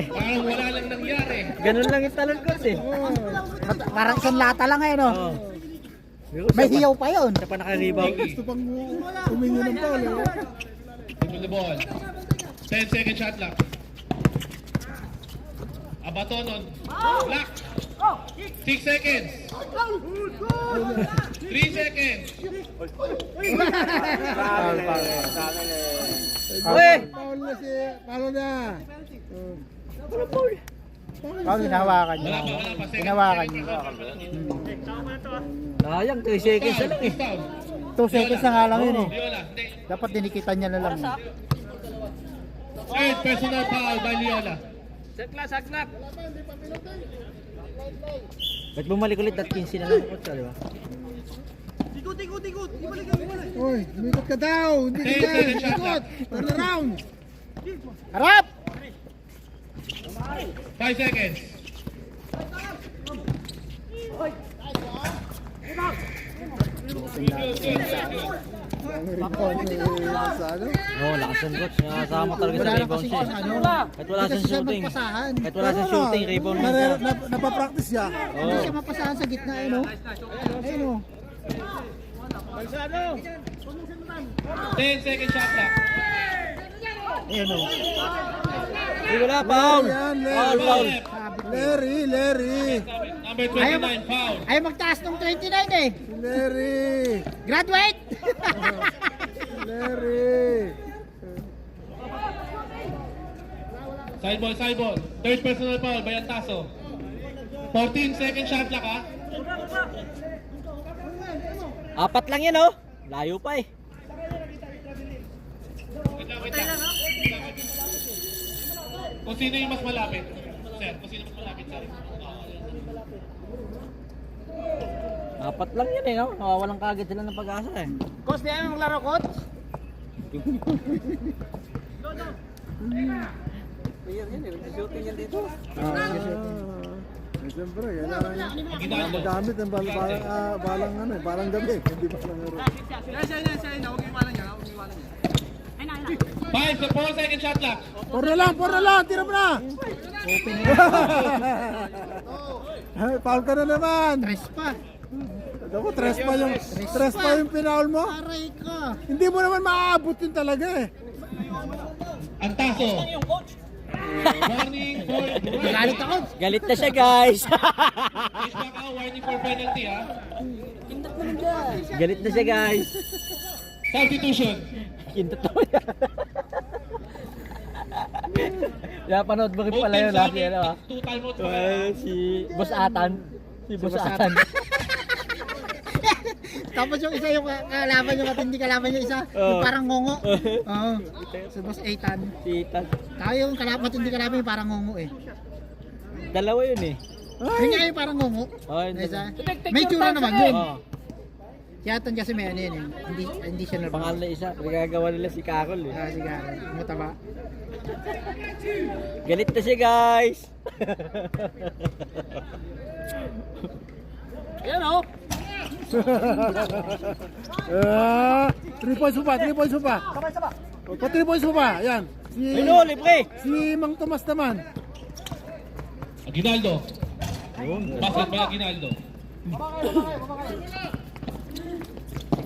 Parang wala lang nangyari. Ganun lang yung talon ko eh. Parang isang lata lang eh, no? Oh. May hiyaw pa yun. Siya pa naka-rebound. Gusto pang humingi ng foul eh. Dribble the ball. 10 second shot clock. Abatonon. Block. 6 seconds. 3 seconds. Uy! Foul na si, foul na. Paano hinahawakan niya? Wala pa. Second, Hinahawakan second, niya. Sayang, 3 seconds na lang eh. Foul. 2 seconds na nga lang yun eh. Viola. Hindi. Dapat dinikitan niya na lang. Third personal foul by Viola. Ba't bumalik ulit at 15 na lang coach, di ba? Uy, umikot ka daw. Hindi ka 10 dyan. second shot Umikot. Turn around. Harap! 5 seconds. Ang rebound ni Masado. Oo, lakas ng coach. Nakasama talaga sa Wala na rebound kasi siya. ano. Kahit wala Hindi siyang kasi siya shooting. magpasahan. Kahit wala siyang shooting, rebound lang siya. Napapractice siya. Hindi siya mapasahan sa gitna eh, no? Ayun oh. 10 second shot clock. Ayun oh. Uy, wala, foul! Yan, Foul, foul. Larry. Number 29 foul. Ay magtaas ng 29 eh. Larry. Graduate! Larry. Side ball. Third personal foul by Antaso. 14 second shot clock ha. Apat lang yan oh. Layo pa eh. Wait lang. Kung sino yung mas malapit. Sir, kung sino mas malapit, sir. Apat lang yan eh no. Nawawalan kagad sila ng pag-asa eh. Coach, di ayaw maglaro, coach? Siyempre, kailangan Aguinaldo. magamit ng balang gabi. Hindi balang uro. 4 second shot clock. Por na lang, tira mo na! Ay, foul ka na naman! Tres pa. Ako, tres pa yung pinaul mo? Aray ka. Hindi mo naman maaabot yun talaga eh. Antaso. Warning for Galit ako. Galit na siya guys. Please back out. Warning for penalty ha. Galit na siya guys. Substitution. Kintot na yan. Kaya panood mo rin pala yun lagi ano ah. 2 timeout. Si Boss Atan. Si Boss Atan. Tapos yung isa yung kalaban yung matindi kalaban yung isa. Yung parang ngongo. Oo. Si Boss Ethan. Si Atan. Tayo yung matindi kalaban yung parang ngongo eh. Dalawa yun eh. Yun nga yung parang ngongo. Oh, Na isa. May tsura naman yun. Oh. Si Ethan kasi may ano yun eh. Hindi siya normal. Pangalan na isa. Nagagawa nila si Carol eh. Ah, sige. Mataba. Galit na siya guys. Ayan oh. 3 points mo pa. Pa 3 points mo pa. Yan. Ayun libre. Si Mang Tomas naman. Aguinaldo. Basket by Aguinaldo.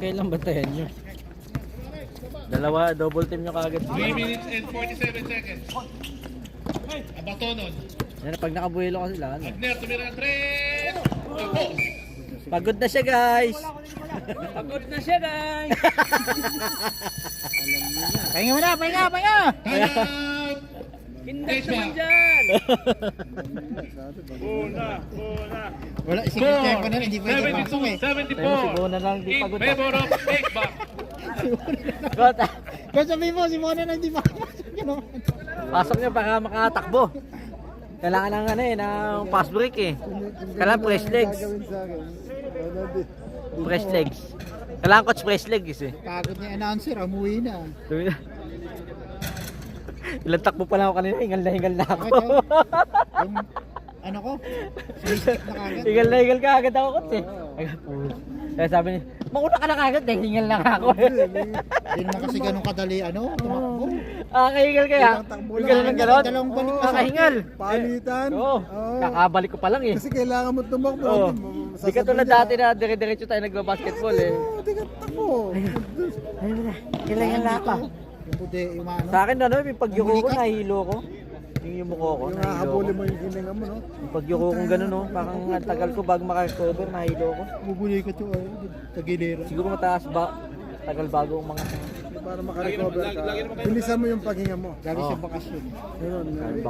Kailan bantayan nyo? Dalawa, double team nyo kagad. 3 minutes and 47 seconds. Abatonon. Yan, pag nakabuelo kasi sila, ano? Agner tumira ng 3. Tapos. Pagod na siya guys. Pagod na siya guys. Pahinga mo na, pahinga. Timeout. Kindas naman dyan! Wala, secret weapon na rin, hindi pwede pasok eh. 72, 74 Mona lang di in pagod. favor of take back. Kung sabihin mo, si Mona na hindi makapasok yun. Pasok niya baka makatakbo. Kailangan ng ano eh, ng fast break eh. Kailangan press legs. Press legs. Kailangan coach press legs eh. Pagod niya announcer, umuwi na. Ilang takbo pa lang ako kanina, hingal na ako. Yung ano ko, sumiskip na kagad. hingal ka agad ako coach eh. Kaya sabi niya, mauna ka na kagad dahil hingal na ako. Hindi naman kasi ganun kadali, tumakbo. Kahingal kaya? Hingal lang gano'n? Dalawang balik na Kakahingal. Palitan. Oo. Kakabalik ko pa lang eh. Kasi kailangan mo tumakbo. Oo. Di ka tulad dati na dire-diretso tayo nagbabasketball eh. Di ka takbo. Kailangan na ako. Yung puti, yung ano. Sa akin ano, yung pagyuko ko, nahihilo ko. Yung yumuko ko, Yung nahihilo ko. hahabulin mo yung hininga mo, no? Yung pagyuko kong gano'n, no? Parang ang tagal ko bago makarecover, nahihilo ko. Bubuli ko ito, tagilera. Siguro mataas ba, tagal bago ang mga... Para makarecover ka. Bilisan mo yung paghinga mo. Galing sa bakasyon. Yun,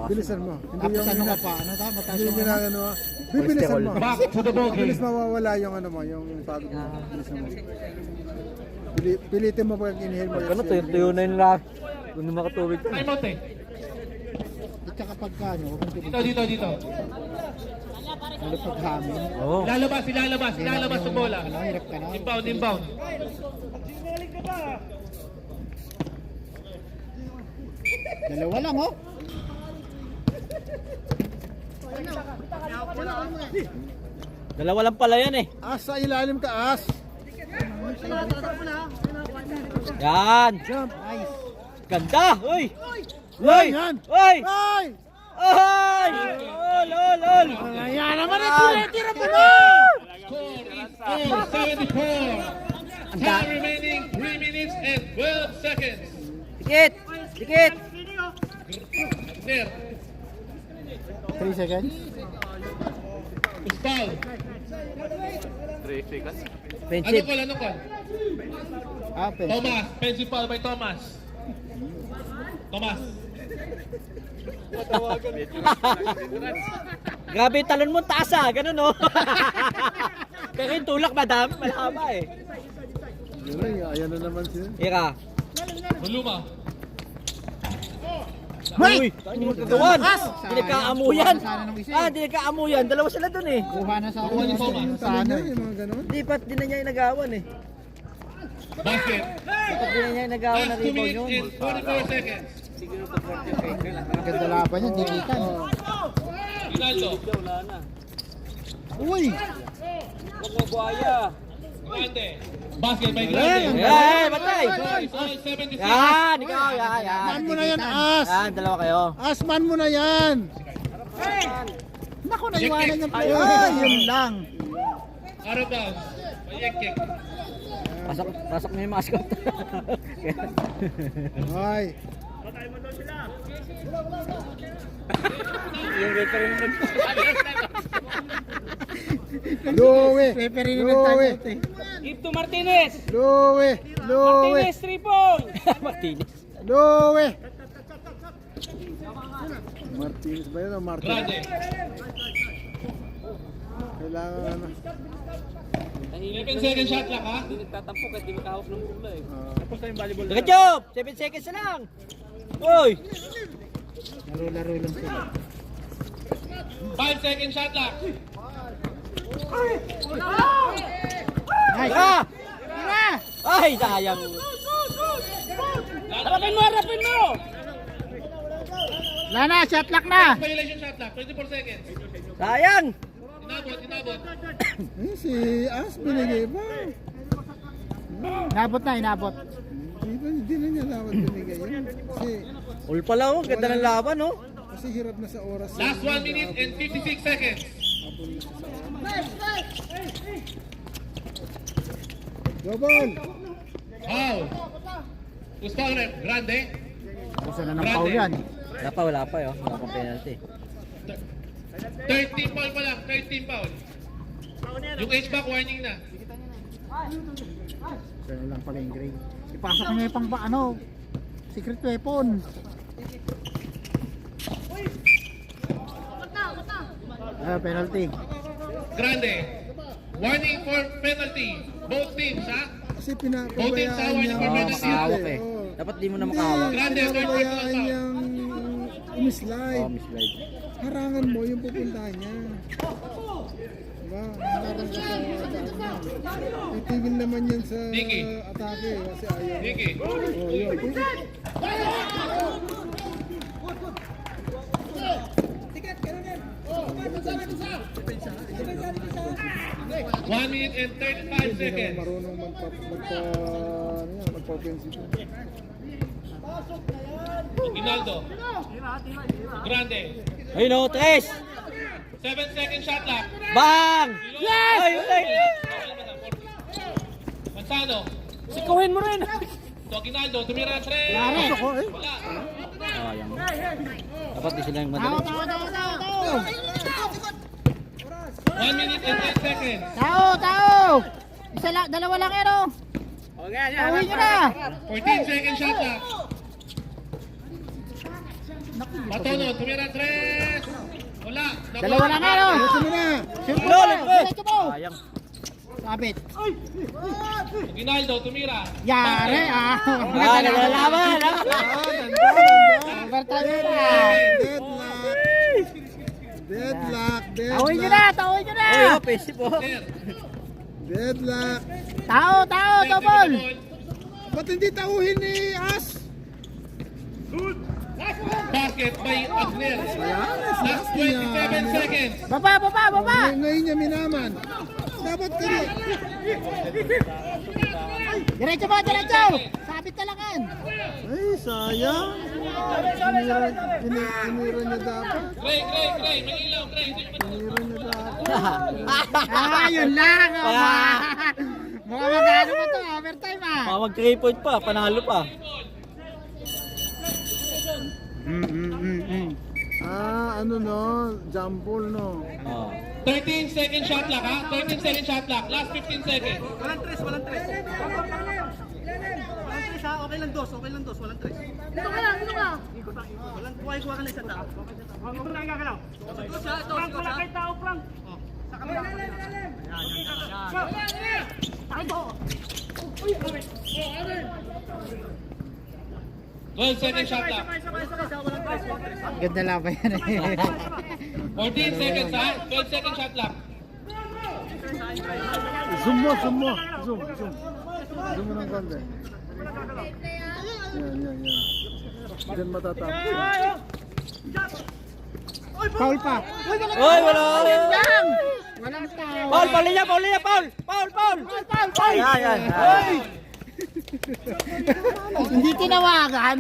bilisan mo. Hindi Tapos yung ano ka pa, mataas hindi yung ginagano. Bibilisan mo. Back to the ball Bilis game. mawawala yung ano mo, yung pagod mo. Bilisan mo. Pilitin mo pag inhale mo. Ano, tuyo na yung lahat. Kung hindi makatubig ko. Time out eh. At saka pagka, huwag mong Dito, dito, dito. Ano paghamin. Oo. Ilalabas sa bola. Hirap ka na. Inbound. Dalawa lang, oh. Dalawa lang pala yan eh. As sa ilalim ka, as. Yan. Nice. Ganda. Uy. Yan, yan. Uy. Ay! Ay. Lol. Yan naman eh, tira mo na! Score is 74. Time remaining 3 minutes and 12 seconds. Dikit. There. 3 seconds. Foul. 3 seconds. Friendship. Ano call? Open. Thomas. Pensive foul by Thomas. Grabe yung talon mo, taas ah. Ganun no. Pero yung tulak madami, malama eh. Ay, ayan na naman siya. Ira. Maluma. Uy! Hindi mo kagawan! Hindi nagkaamuyan! Sana nung isa. Hindi nagkaamuyan. Dalawa sila dun eh. Kuha na sa Kuha ni Thomas. Yung talon niya, yung mga ganun. Hindi pa din na niya inagawan eh. Basket. Dapat din na niya inagawan na Last 2 rebound minutes yun. and 44 seconds. Ganda laban yan, dikitan. Rinaldo. Uy! Grande. Basket by Grande. Batay! Score is all 76. Yan! Ikaw! Yan! Man mo na yan, as! Yan, dalawa kayo. As, man mo na yan! Naku, naiwanan yung play. Ay, Ay, yun lang. Out of bounds. Mayekek. Pasok na yung mascot. Ay! Yung referee mo. Luwe! Referee na Luwe! nag-timeout eh. Give to Martinez! Luwe! Luwe! 3 points! Martinez. Luwe! Martinez ba yun o Martinez? Grande. Kailangan ano. 11 second shot lang ha. Hindi nagtatampo kahit di makahawak ng bola eh. Tapos na yung volleyball. Job! 7 seconds na lang! Uy! Laro-laro lang sila. 5 second shot lang. Nice. Ay, sayang. Harapin mo! Lana, shot lock na. Violation shot lang. 24 seconds. Sayang! Inabot. Eh, si As binigay ba? Inabot. Hindi na niya dapat binigay yun. Kasi, All pala oh, ganda ng laban oh. kasi hirap na sa oras. Last 1 minute and 56 seconds. Double! Foul. Who's foul ref? Grande. Gusto na ng foul yan. Wala pa oh. Wala pang penalty. 13 foul pa lang. 13 foul. Yung H-back warning na. Ganun lang pala yung grade. Ipasok niya yung pang secret weapon. Penalty. Grande. Warning for penalty. Both teams, ha? Kasi Both teams, ha? pinapabayaan Warning niya. for Oo, penalty. makahawak eh. Oo. Dapat di mo na makahawak. Grande, third quarter Pinapabayaan lang niyang umislide. Oh, mislide. Harangan mo yung pupuntahan niya. Diba? Harang ka sa daan niya. Titigil naman yan sa Nicky. atake kasi ayaw. Nicky. Oh, yun. 1 minute and 35 Hindi naman seconds. marunong magpa-offensive. Ginaldo. Grande. Ayun o, 3! 7-second shot clock. Bang! Yes! Ay, ay! Manzano. Sikuhin mo rin! So, Ginaldo, tumira 3. Wala. Sayang. Dapat di sila yung madali. 1 minute and 10 seconds. Tao! Isa lang, dalawa lang yan oh. Tawin nyo na. 14-second shot clock. Patono, tumira 3. Wala. Dalawa lang yan oh. Gusto mo na! Siyempre, diretso mo. Sayang. Sabit. Ginaldo, tumira. Yari ah. Nalalaman! Overtime yun ah. Deadlock! Tawin nyo na, tawin nyo na. Uy, oh, pesi po. Deadlock! Tao, double. Ba't hindi tauhin ni As? Basket by Abner. Ayan, Last 27 seconds. Baba. Ngayon niya minaman. Dapat kaya. Diretso mo, diretso. Sabit talakan. Ay, sayang. Inira niya dapat. Gray. May ilaw, Gray. Inira niya dapat. Yun lang. Mukhang magkano pa to, overtime ah. Mag 3 point pa, panalo pa. Ano no? Jump ball no? Oh. 13-second shot clock, ha? 13-second shot clock. Last 15 seconds. Walang tres. Walang tres ha, okay lang dos, walang tres. Dito ka lang. Walang kuha ka na isa tao. Huwag mo lang gagalaw. Ito siya, ito. Wala kay tao, Frank. Sa kamera. Takbo. 12-second shot clock. Walang tres. Ganda lang ba yan eh. 14 seconds, ha? 12-second shot clock. Zoom mo. Zoom mo ng konti. Yan. Diyan matatapos. Foul pa. Uy, wala! Walang tao. Paul, Paul! Yan. Hindi tinawagan.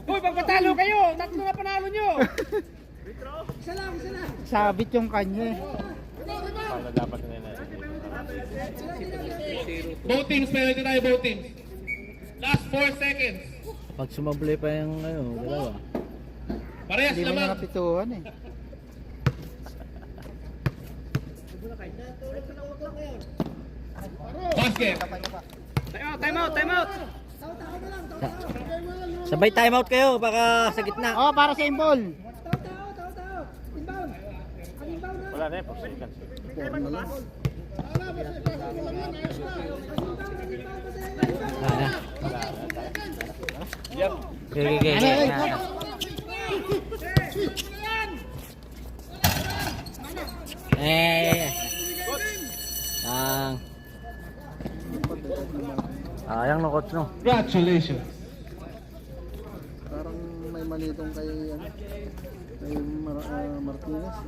Uy, pagpatalo kayo, tatlo na panalo nyo. Sabit yung kanya eh. Para dapat nila. Both teams, penalty tayo, both teams. Last 4 seconds. Pag sumablay pa yung dalawa. Parehas Hindi mo na lamang. napituhan eh. Basket. Time out. Sabay timeout kayo, baka sa gitna. Oh, para sa ball. Wala na eh, 4 seconds. Okay. Sayang no coach no. Congratulations. Parang may mali itong kay Martinez.